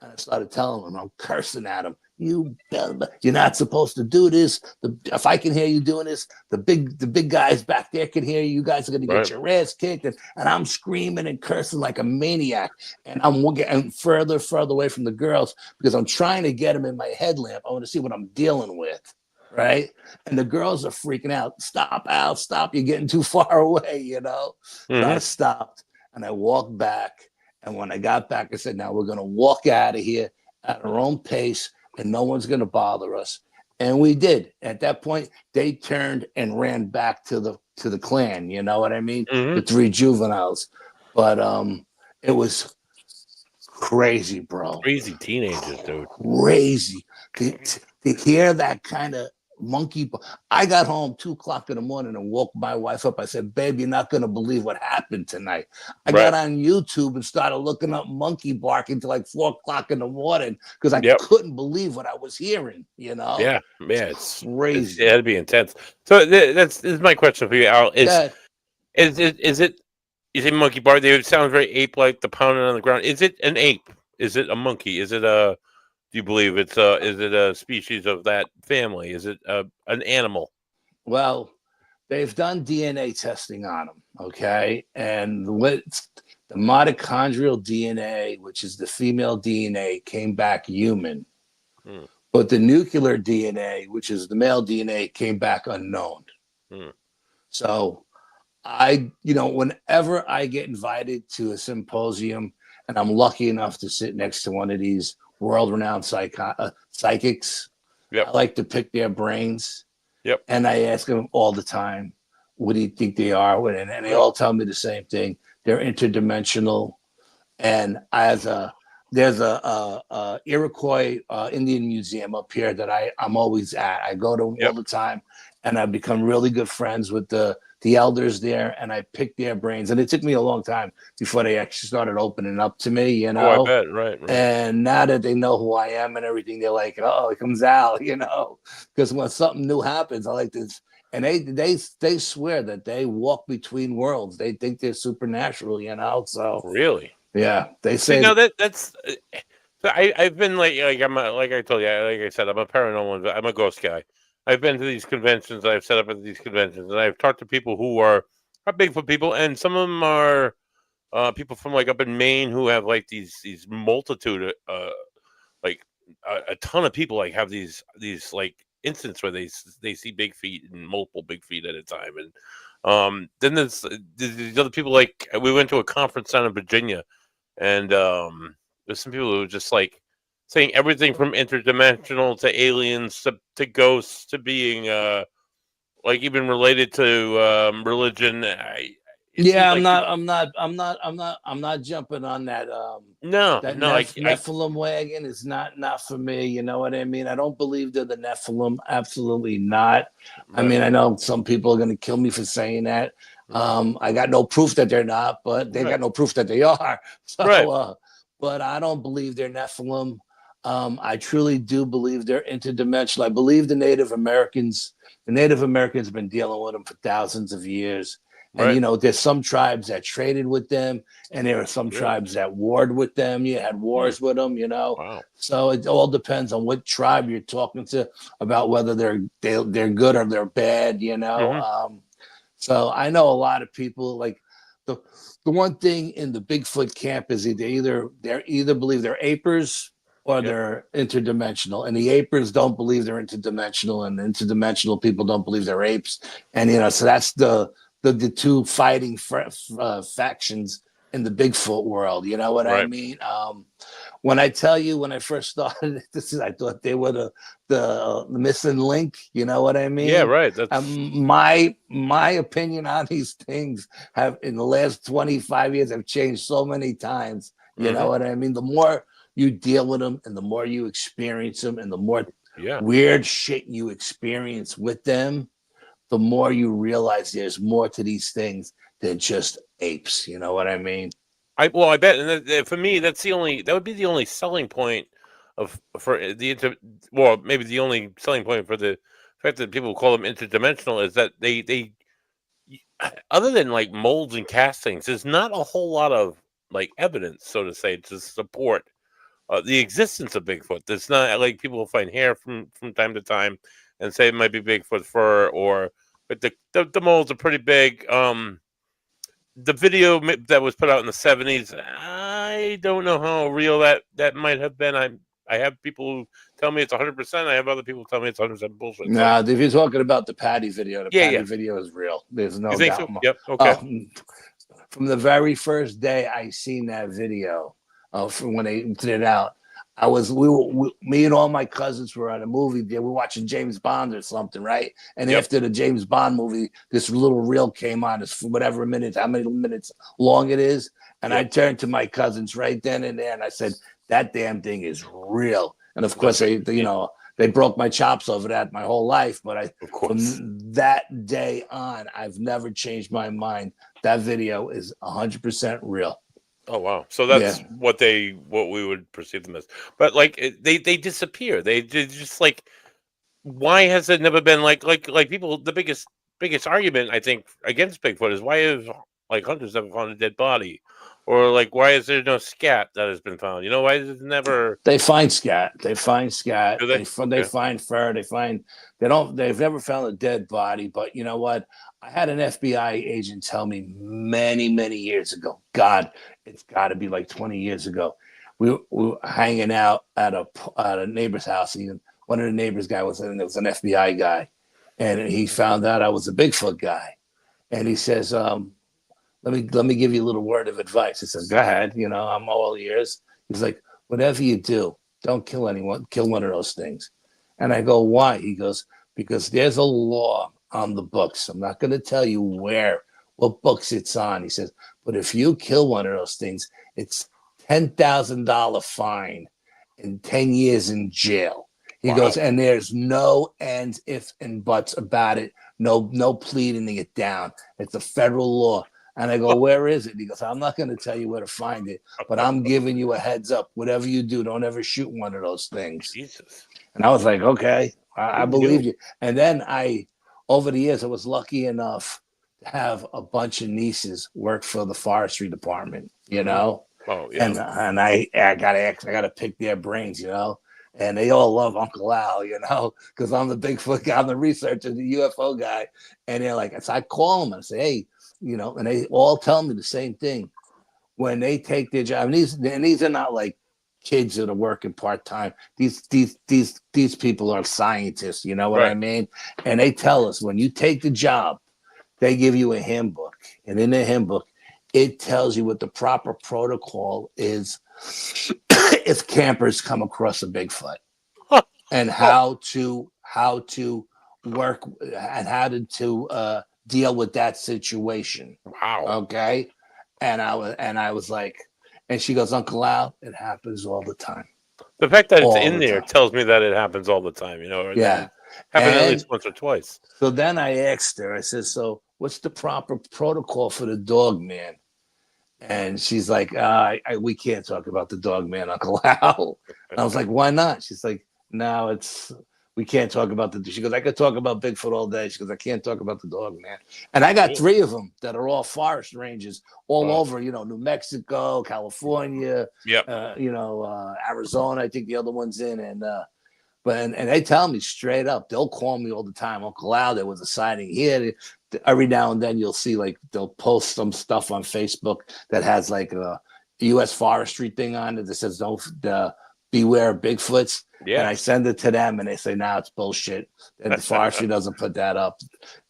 And I started telling them, I'm cursing at them. You're not supposed to do this. If I can hear you doing this, the big guys back there can hear you. You guys are going to get your ass kicked. And I'm screaming and cursing like a maniac. And I'm getting further away from the girls because I'm trying to get them in my headlamp. I want to see what I'm dealing with. Right. And the girls are freaking out. Stop, Al, stop. You're getting too far away, you know. So I stopped. and I walked back. And when I got back, I said, now we're going to walk out of here at our own pace, and no one's going to bother us. And we did. At that point, they turned and ran back to the clan. You know what I mean? The 3 juveniles. But it was crazy, bro. Crazy teenagers, dude. Crazy. To hear that kind of monkey. I got home 2:00 in the morning and woke my wife up. I said, babe, you're not going to believe what happened tonight. I got on YouTube and started looking up monkey barking till like 4:00 in the morning because I couldn't believe what I was hearing, you know? Yeah, it's crazy. It had to be intense. So this is my question for you, Al. Is it monkey bark? It sounds very ape-like, the pounding on the ground. Is it an ape? Is it a monkey? Is it a... Do you believe is it a species of that family? Is it an animal? Well, they've done DNA testing on them, okay? And the mitochondrial DNA, which is the female DNA, came back human. But the nuclear DNA, which is the male DNA, came back unknown. So whenever I get invited to a symposium and I'm lucky enough to sit next to one of these world-renowned psychics, I like to pick their brains. And I ask them all the time, what do you think they are? And they all tell me the same thing. They're interdimensional. And there's a Iroquois Indian museum up here that I'm always at. I go to all the time, and I've become really good friends with the elders there, and I pick their brains. And it took me a long time before they actually started opening up to me, you know. Oh, I bet, right. And now that they know who I am and everything, they're like, oh, it comes out, you know. Because when something new happens, I like this. And they swear that they walk between worlds. They think they're supernatural, you know. So really, yeah, they say. No, that's. I've been like I told you, like I said, I'm a paranormal. I'm a ghost guy. I've been to these conventions. I've set up at these conventions, and I've talked to people who are Bigfoot people, and some of them are people from like up in Maine who have like these multitude, like a ton of people like have these like instances where they see big feet and multiple big feet at a time, and then there's these other people. Like we went to a conference down in Virginia, and there's some people who are just like saying everything from interdimensional to aliens to ghosts to being like even related to religion. I'm not jumping on that. Nephilim wagon is not for me. You know what I mean? I don't believe they're the Nephilim. Absolutely not. Right. I mean, I know some people are going to kill me for saying that. I got no proof that they're not, but they got no proof that they are. So, but I don't believe they're Nephilim. I truly do believe they're interdimensional. I believe the Native Americans have been dealing with them for thousands of years. And, you know, there's some tribes that traded with them, and there are some tribes that warred with them. You had wars with them, you know. Wow. So it all depends on what tribe you're talking to about whether they're good or they're bad, you know. So I know a lot of people, like the one thing in the Bigfoot camp is they either believe they're apers or they're interdimensional, and the apers don't believe they're interdimensional, and the interdimensional people don't believe they're apes. And, you know, so that's the two fighting factions in the Bigfoot world. You know what I mean? When I tell you, when I first started, I thought they were the missing link. You know what I mean? Yeah, right. That's my opinion on these things have in the last 25 years have changed so many times. You know what I mean? The more you deal with them, and the more you experience them, and the more weird shit you experience with them, the more you realize there's more to these things than just apes. You know what I mean? I bet, and for me, that would be the only selling point maybe the only selling point for the fact that people call them interdimensional is that they other than like molds and castings, there's not a whole lot of like evidence, so to say, to support the existence of Bigfoot. There's not like people will find hair from time to time and say it might be Bigfoot fur, but the molds are pretty big. The video that was put out in the 70s, I don't know how real that might have been. I have people who tell me it's 100%. I have other people tell me it's 100% bullshit. Nah, if you're talking about the Patty video, Patty video is real. There's no doubt. So? Yep. Okay. from the very first day I seen that video, from when they put it out, me and all my cousins were at a movie. We were watching James Bond or something, right? And after the James Bond movie, this little reel came on. It's whatever minutes, how many minutes long it is. And I turned to my cousins right then and there, and I said, "That damn thing is real." And of course, they broke my chops over that my whole life. But from that day on, I've never changed my mind. That video is 100% real. Oh wow! So that's what we would perceive them as. But like they disappear. They just like, why has it never been like people? The biggest argument I think against Bigfoot is, why have like hunters never found a dead body, or like, why is there no scat that has been found? You know, why is it never? They find scat. They find scat. Do they? They find fur. They've never found a dead body. But you know what? I had an FBI agent tell me many, many years ago. God, it's got to be like 20 years ago. We were hanging out at a neighbor's house. And one of the neighbors' guy was an FBI guy, and he found out I was a Bigfoot guy. And he says, "Let me give you a little word of advice." He says, "Go ahead. You know, I'm all ears." He's like, "Whatever you do, don't kill anyone. Kill one of those things." And I go, "Why?" He goes, "Because there's a law on the books. I'm not going to tell you what books it's on." He says, "But if you kill one of those things, it's $10,000 fine and 10 years in jail." He goes, "And there's no ands, ifs, and buts about it. No pleading it down. It's a federal law." And I go, "Where is it?" He goes, "I'm not going to tell you where to find it, but I'm giving you a heads up. Whatever you do, don't ever shoot one of those things." Jesus. And I was like, "Okay, I believe you." And then over the years, I was lucky enough to have a bunch of nieces work for the forestry department, you know? Oh, yeah. And I got to pick their brains, you know? And they all love Uncle Al, you know, because I'm the Bigfoot guy, I'm the researcher, the UFO guy. And they're like, so I call them and I say, "Hey," you know, and they all tell me the same thing. When they take their job, and these are not like kids that are working part-time. These people are scientists, you know what I mean? And they tell us, when you take the job, they give you a handbook. And in the handbook, it tells you what the proper protocol is if campers come across a Bigfoot, and how to work and how to deal with that situation. Wow. Okay. And I was like, and she goes, "Uncle Al, it happens all the time." The fact that it's in there tells me that it happens all the time, you know? Or happened at least once or twice. So then I asked her, I said, "So what's the proper protocol for the dog man?" And she's like, "We can't talk about the dog man, Uncle Al." And I was like, "Why not?" She's like, "No, we can't talk about the." She goes, "I could talk about Bigfoot all day." She goes, "I can't talk about the dog man." And I got 3 of them that are all forest rangers all over, you know, New Mexico, California, Arizona. I think the other one's in, and they tell me straight up. They'll call me all the time, "Uncle Al, there was a sighting here." Every now and then you'll see, like, they'll post some stuff on Facebook that has like a U.S. forestry thing on it that says, "Don't beware of Bigfoots." And I send it to them, and they say, "No, it's bullshit." And the forestry doesn't put that up.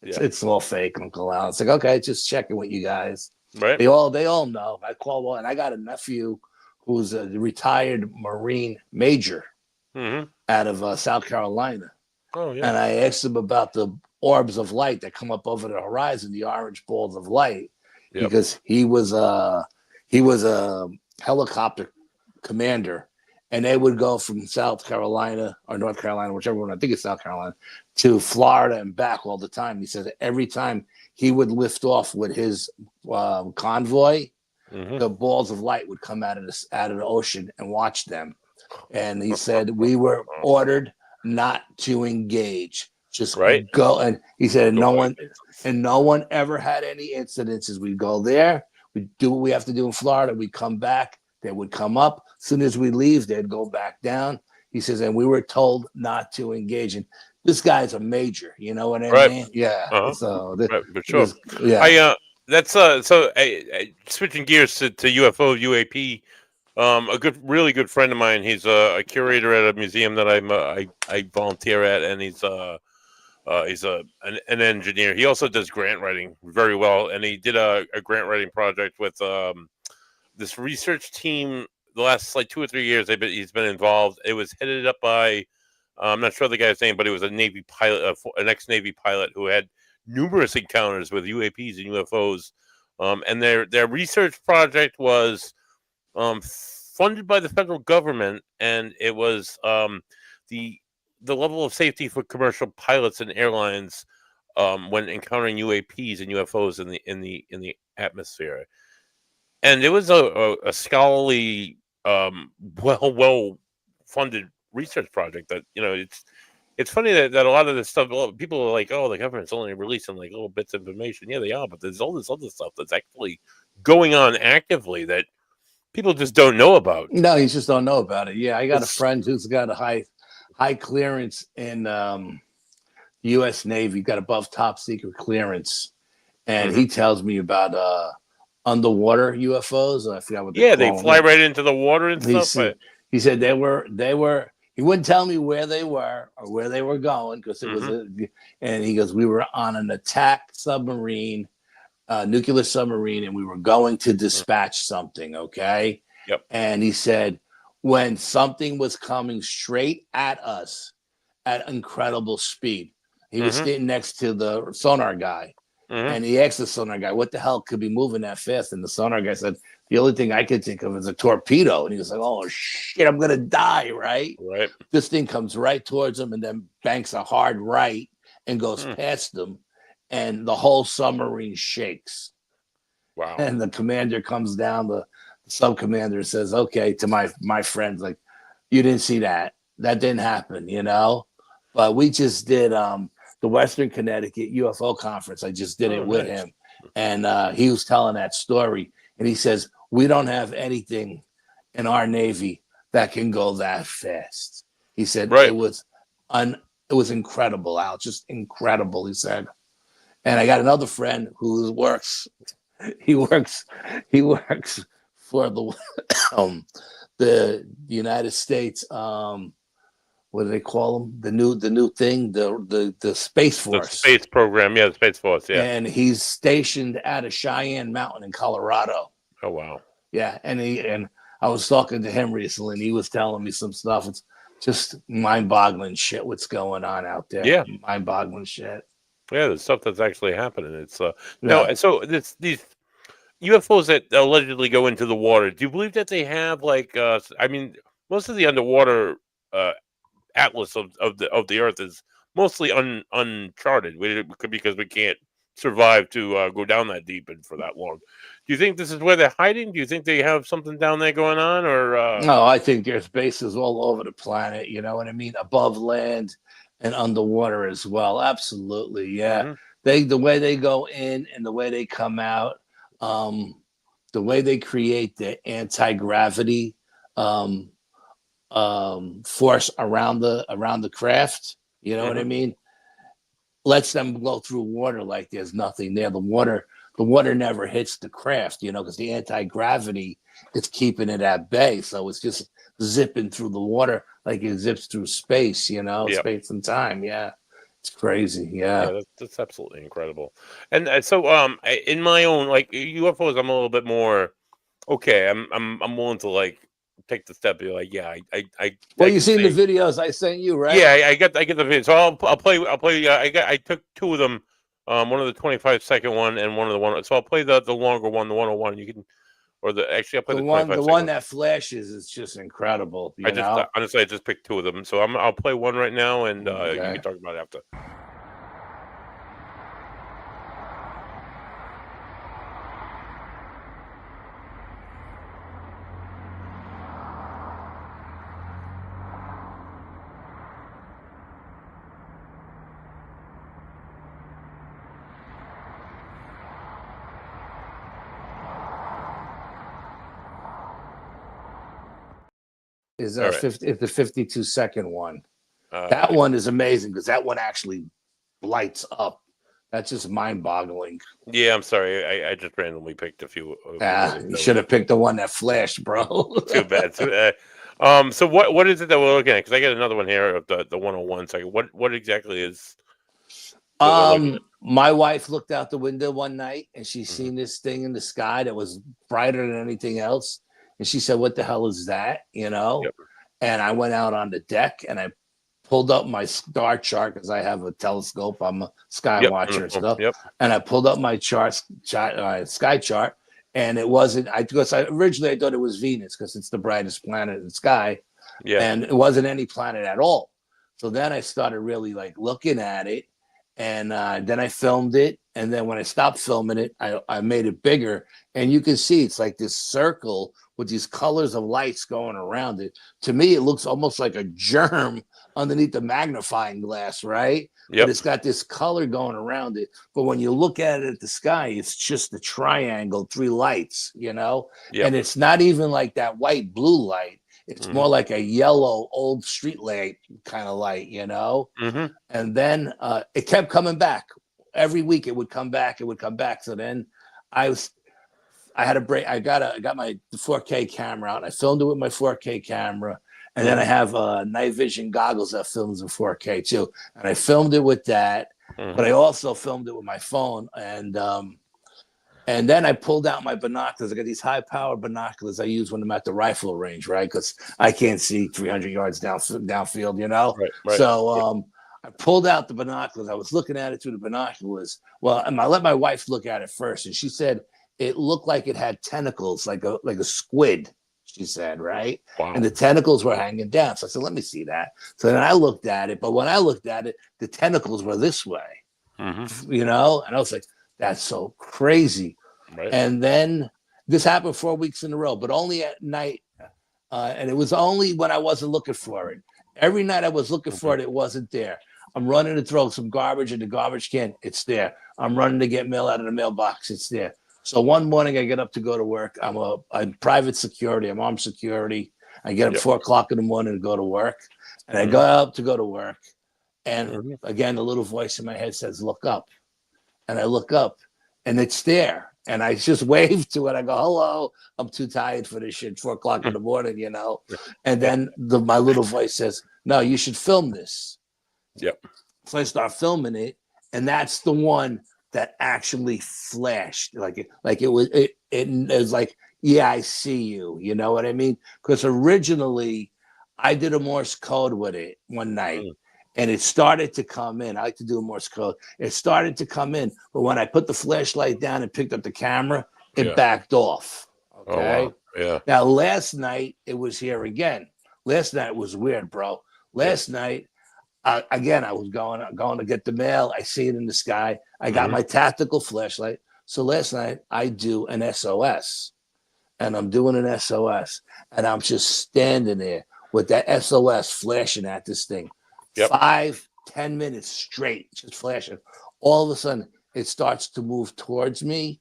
It's all fake, Uncle Al. It's like, okay, just checking with you guys. Right? They all know. I call one, and I got a nephew who's a retired Marine major out of South Carolina. Oh yeah. And I asked him about the orbs of light that come up over the horizon, the orange balls of light, because he was a helicopter commander. And they would go from South Carolina or North Carolina, whichever one, I think it's South Carolina, to Florida and back all the time. He says every time he would lift off with his convoy, the balls of light would come out of the ocean and watch them. And he said, "We were ordered not to engage. Just go." And he said, no one ever had any incidences. We'd go there, we'd do what we have to do in Florida, we'd come back, they would come up. As soon as we leave, they'd go back down. He says, and we were told not to engage. And this guy's a major, you know what I mean? Yeah. So for sure. That's switching gears to UFO UAP. Really good friend of mine. He's a curator at a museum that I volunteer at, and he's He's an engineer. He also does grant writing very well, and he did a grant writing project with this research team. The last like 2 or 3 years, he's been involved. It was headed up by I'm not sure the guy's name, but he was a Navy pilot, an ex-Navy pilot who had numerous encounters with UAPs and UFOs. And their research project was funded by the federal government, and it was the level of safety for commercial pilots and airlines when encountering UAPs and UFOs in the atmosphere. And it was a scholarly, well funded research project that it's funny that a lot of this stuff, people are like, oh, the government's only releasing like little bits of information. Yeah, they are, but there's all this other stuff that's actually going on actively that people just don't know about. No, you just don't know about it. Yeah, I got a friend who's got a high clearance in U.S. Navy, got above top secret clearance, and he tells me about underwater UFOs. I forgot what they fly right into the water and stuff. He said they were. He wouldn't tell me where they were or where they were going because it was and he goes, we were on an attack submarine, nuclear submarine, and we were going to dispatch something. Okay. Yep. And he said when something was coming straight at us at incredible speed, he was sitting next to the sonar guy. And he asked the sonar guy, what the hell could be moving that fast? And the sonar guy said, the only thing I could think of is a torpedo. And he was like, oh, shit, I'm going to die, right? Right. This thing comes right towards him and then banks a hard right and goes past them. And the whole submarine shakes. Wow. And the commander comes down, the sub-commander says, okay, to my friends, like, you didn't see that. That didn't happen, But we just did the Western Connecticut UFO conference. I just did it with him. And he was telling that story. And he says, we don't have anything in our Navy that can go that fast. He said, it was incredible, Al, just incredible, he said. And I got another friend who works for the United States, what do they call them? The new thing, the Space Force. The space program, the Space Force, yeah. And he's stationed at a Cheyenne Mountain in Colorado. Oh wow. Yeah, and I was talking to him recently, and he was telling me some stuff. It's just mind-boggling shit what's going on out there. Yeah, mind-boggling shit. Yeah, the stuff that's actually happening. It's no, and so these UFOs that allegedly go into the water. Do you believe that they have like? I mean, most of the underwater atlas of the Earth is mostly uncharted. Because we can't survive to go down that deep and for that long. Do you think this is where they're hiding? Do you think they have something down there going on, or? No, I think there's bases all over the planet. You know what I mean? Above land and underwater as well. Absolutely, yeah. The way they go in and the way they come out, the way they create the anti-gravity force around the craft. You know what I mean? Lets them go through water like there's nothing there. The water never hits the craft, because the anti-gravity is keeping it at bay. So it's just zipping through the water like it zips through space, space and time. Yeah. It's crazy. Yeah. That's absolutely incredible. And so in my own like UFOs, I'm a little bit more okay. I'm willing to like take the step. You're like, yeah, well, you seen the videos I sent you, right? Yeah, I get the video. So I'll play. I took two of them. One of the 25-second one and one of the one. So I'll play the longer one, the 101. You can, or I'll play the one that flashes is just incredible. Honestly, I just picked two of them. So I'll play one right now, and you can talk about it after. Is the 52-second one. That one is amazing because that one actually lights up. That's just mind-boggling. Yeah, I'm sorry. I just randomly picked a few. You should have picked the one that flashed, bro. Too bad. So what is it that we're looking at? Because I got another one here of the 101. So what exactly is? My wife looked out the window one night and she seen this thing in the sky that was brighter than anything else. And she said, "What the hell is that?" Yep. And I went out on the deck and I pulled up my star chart because I have a telescope. I'm a sky watcher and stuff. Yep. And I pulled up my sky chart, and it wasn't. Originally I thought it was Venus because it's the brightest planet in the sky, and it wasn't any planet at all. So then I started really like looking at it, and then I filmed it. And then when I stopped filming it, I made it bigger, and you can see it's like this circle with these colors of lights going around it. To me, it looks almost like a germ underneath the magnifying glass, right? Yep. But it's got this color going around it. But when you look at it at the sky, it's just a triangle, 3 lights, Yep. And it's not even like that white blue light. It's more like a yellow old street light kind of light, And then it kept coming back. Every week it would come back. So then I had a break. I got my 4K camera out. And I filmed it with my 4K camera. And then I have night vision goggles that films in 4K too. And I filmed it with that, but I also filmed it with my phone. And then I pulled out my binoculars. I got these high power binoculars I use when I'm at the rifle range, right? Because I can't see 300 yards downfield, Right. So I pulled out the binoculars. I was looking at it through the binoculars. Well, and I let my wife look at it first, and she said it looked like it had tentacles, like a squid. She said, right? Wow. And the tentacles were hanging down. So I said, let me see that. So then I looked at it. But when I looked at it, the tentacles were this way, And I was like, that's so crazy. Right. And then this happened 4 weeks in a row, but only at night. And it was only when I wasn't looking for it. Every night I was looking for it, it wasn't there. I'm running to throw some garbage in the garbage can. It's there. I'm running to get mail out of the mailbox. It's there. So one morning I get up to go to work. I'm private security. I'm armed security. I get up 4 o'clock in the morning to go to work. And I go up to go to work. And again, the little voice in my head says, look up. And I look up and it's there. And I just wave to it. I go, hello. I'm too tired for this shit. 4 o'clock in the morning, And then my little voice says, no, you should film this. Yep. So I start filming it. And that's the one that actually flashed. It was like, yeah, I see you. You know what I mean? Because originally I did a Morse code with it one night. And it started to come in. I like to do a Morse code. It started to come in. But when I put the flashlight down and picked up the camera, it backed off. Okay. Oh, wow. Yeah. Now, last night, it was here again. Last night was weird, bro. Last night, again, I was going to get the mail. I see it in the sky. I got my tactical flashlight. So last night, I do an SOS. And I'm doing an SOS. And I'm just standing there with that SOS flashing at this thing. 5-10 minutes straight, just flashing. All of a sudden, it starts to move towards me.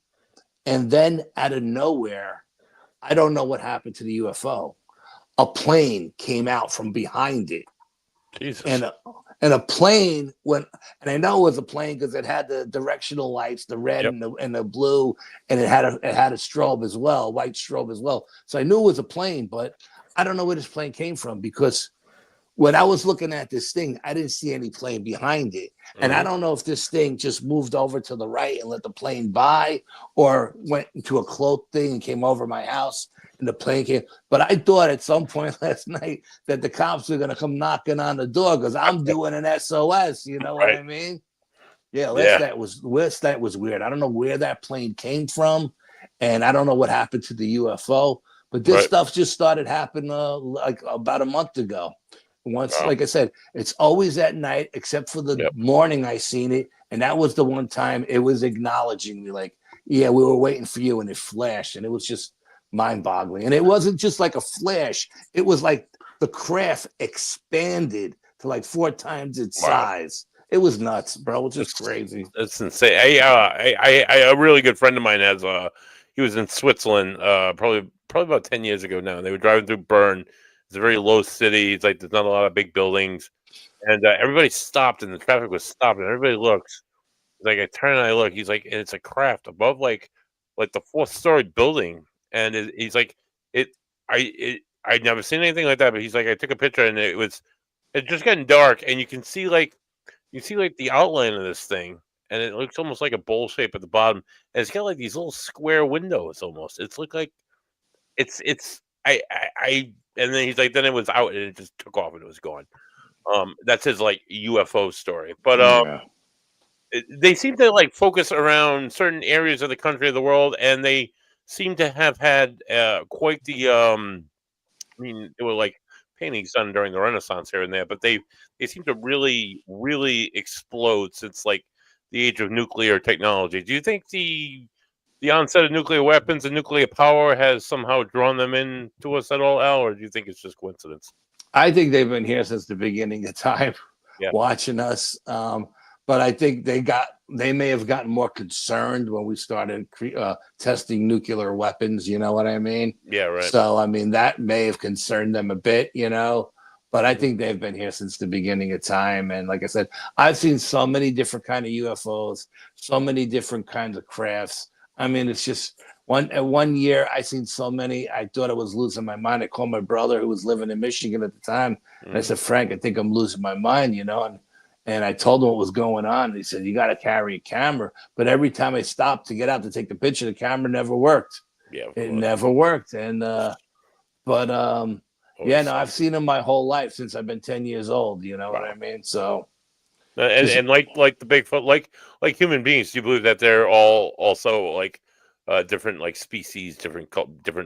And then out of nowhere, I don't know what happened to the UFO. A plane came out from behind it. Jesus. And a plane went, and I know it was a plane because it had the directional lights, the red and the blue, and it had a strobe as well, white strobe as well. So I knew it was a plane, but I don't know where this plane came from because when I was looking at this thing, I didn't see any plane behind it. And I don't know if this thing just moved over to the right and let the plane by or went into a cloaked thing and came over my house and the plane came. But I thought at some point last night that the cops were going to come knocking on the door because I'm doing an SOS. You know what I mean? Yeah, last night was weird. I don't know where that plane came from. And I don't know what happened to the UFO. But this stuff just started happening like about a month ago. Once, like I said, it's always at night, except for the morning I seen it. And that was the one time it was acknowledging me like, yeah, we were waiting for you. And it flashed. And it was just mind boggling. And it wasn't just like a flash. It was like the craft expanded to like 4 times its size. It was nuts, bro. It was just crazy. That's insane. A really good friend of mine has he was in Switzerland probably about 10 years ago now. They were driving through Bern. It's a very low city. It's like there's not a lot of big buildings, and everybody stopped, and the traffic was stopped, and everybody looks. Like I turn and I look. He's like, and it's a craft above like the 4th-story building, and he's like, I'd never seen anything like that. But he's like, I took a picture, and it's just getting dark, and you can see like you see like the outline of this thing, and it looks almost like a bowl shape at the bottom, and it's got like these little square windows almost. It's look like it's I and then he's like, then it was out and it just took off and it was gone. That's his like UFO story, but Yeah. they seem to like focus around certain areas of the country of the world, and they seem to have had quite the I mean, they were like paintings done during the Renaissance here and there, but they seem to really explode since like the age of nuclear technology. Do you think the onset of nuclear weapons and nuclear power has somehow drawn them in to us at all, Al, or do you think it's just coincidence? I think they've been here since the beginning of time, Yeah. watching us. But I think they may have gotten more concerned when we started testing nuclear weapons. You know what I mean? Yeah, right. So I mean that may have concerned them a bit, you know. But I think they've been here since the beginning of time. And like I said, I've seen so many different kind of UFOs, so many different kinds of crafts. I mean, it's just one year I seen so many. I thought I was losing my mind. I called my brother who was living in Michigan at the time, and I said, Frank, I think I'm losing my mind, you know. And I told him what was going on. He said, you got to carry a camera. But every time I stopped to get out to take the picture, the camera never worked. Yeah, it never worked. And yeah, no, I've seen them my whole life since I've been 10 years old. You know what I mean? So, and like the Bigfoot, like human beings, do you believe that they're all also like different like species, different?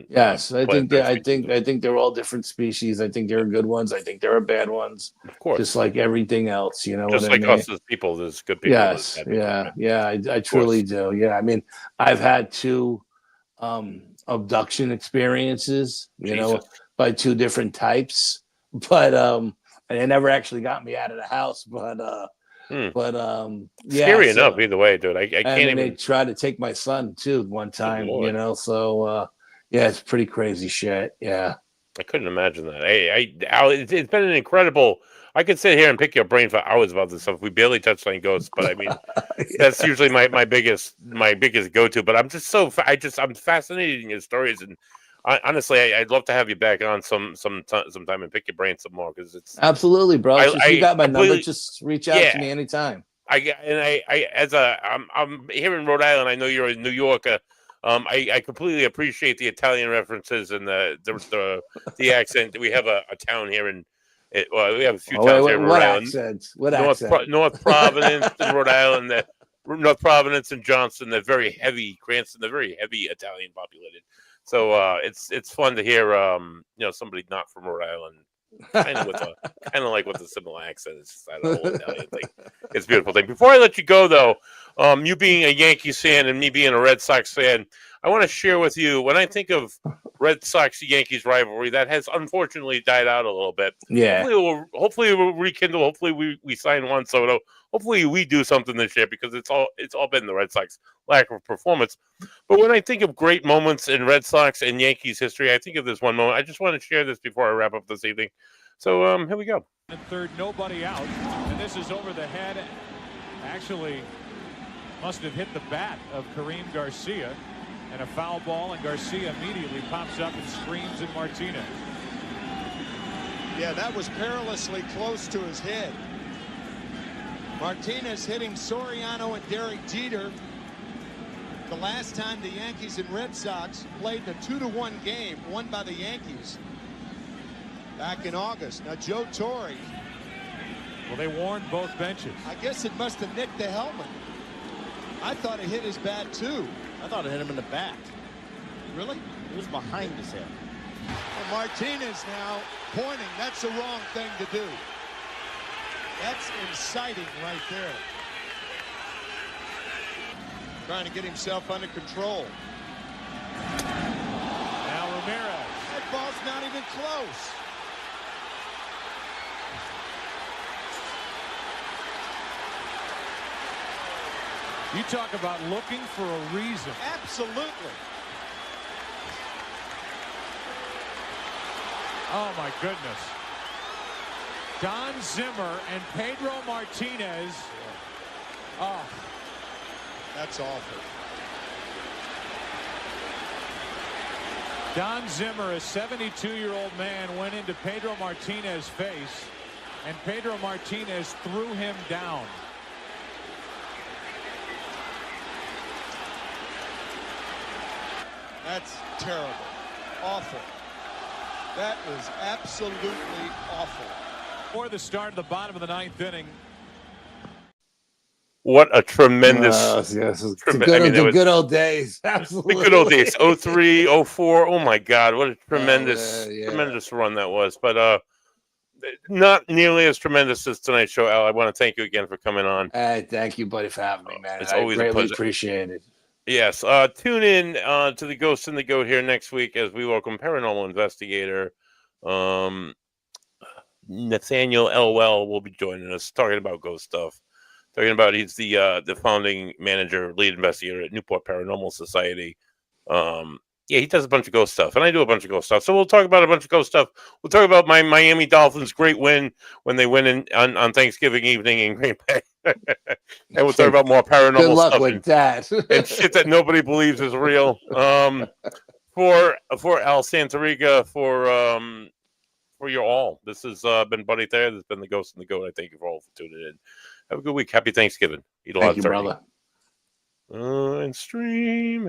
Yes, I think they're all different species. I think there are good ones. I think there are bad ones. Of course, just like everything else. You know, just what like I mean? us as people, there's good people. Yes, I truly do. Yeah, I mean, I've had 2 abduction experiences. You know, by 2 different types, but and they never actually got me out of the house. But scary enough either way, dude. I can't even. They tried to take my son too one time, you know. So yeah, it's pretty crazy shit. Yeah, I couldn't imagine that. It's been an incredible. I could sit here and pick your brain for hours about this stuff. We barely touched on ghosts, but I mean, that's usually my biggest go-to. But I'm just I'm fascinated in your stories, and honestly, I'd love to have you back on sometime and pick your brain some more, because it's absolutely, bro. You got my number. Just reach out to me anytime. I'm here in Rhode Island. I know you're in New York. I completely appreciate the Italian references and the accent. We have a town here we have a few towns here in Rhode Island. What accent? North Providence in Rhode Island. North Providence and Johnston. They're very heavy. Cranston. They're very heavy Italian populated. So it's fun to hear somebody not from Rhode Island. Kind of like with a similar accent. It's just that whole Italian thing. It's a beautiful thing. Before I let you go, though, you being a Yankees fan and me being a Red Sox fan, I want to share with you, when I think of Red Sox-Yankees rivalry, that has unfortunately died out a little bit. Yeah. Hopefully we'll rekindle. Hopefully we sign Juan Soto. Hopefully we do something this year, because it's all been the Red Sox lack of performance. But when I think of great moments in Red Sox and Yankees history, I think of this one moment. I just want to share this before I wrap up this evening. So here we go. And third, nobody out, and this is over the head. Actually, must have hit the bat of Kareem Garcia, and a foul ball, and Garcia immediately pops up and screams at Martinez. Yeah, that was perilously close to his head. Martinez hitting Soriano and Derek Jeter. The last time the Yankees and Red Sox played in a 2-1 game won by the Yankees back in August. Now Joe Torre. Well, they warned both benches. I guess it must have nicked the helmet. I thought it hit his bat too. I thought it hit him in the back. Really? It was behind his head. Well, Martinez now pointing. That's the wrong thing to do. That's inciting right there. Trying to get himself under control. Now Ramirez. That ball's not even close. You talk about looking for a reason. Absolutely. Oh, my goodness. Don Zimmer and Pedro Martinez. Oh. That's awful. Don Zimmer, a 72-year-old man, went into Pedro Martinez's face and Pedro Martinez threw him down. That's terrible. Awful. That was absolutely awful. For the start of the bottom of the ninth inning. What a tremendous, yes, the good old days. Absolutely. the good old days. 03, 04. Oh my God, what a tremendous, yeah. tremendous run that was. But not nearly as tremendous as tonight's show, Al. I want to thank you again for coming on. Hey, thank you, buddy, for having me, man. It's I always a greatly pleasure. appreciate it. Yes. Tune in to the Ghost and the Goat here next week as we welcome paranormal investigator Nathaniel Elwell will be joining us, talking about ghost stuff. He's the founding manager, lead investigator at Newport Paranormal Society. Yeah, he does a bunch of ghost stuff, and I do a bunch of ghost stuff. So we'll talk about a bunch of ghost stuff. We'll talk about my Miami Dolphins' great win when they win on Thanksgiving evening in Green Bay. And we'll talk about more paranormal Good luck stuff with that. and shit that nobody believes is real. For Al Santariga, for you all, this has been Buddy Thayer. This has been the Ghost and the Goat. I thank you for all for tuning in. Have a good week. Happy Thanksgiving. Eat a lot Thank of you, turkey. brother. And stream.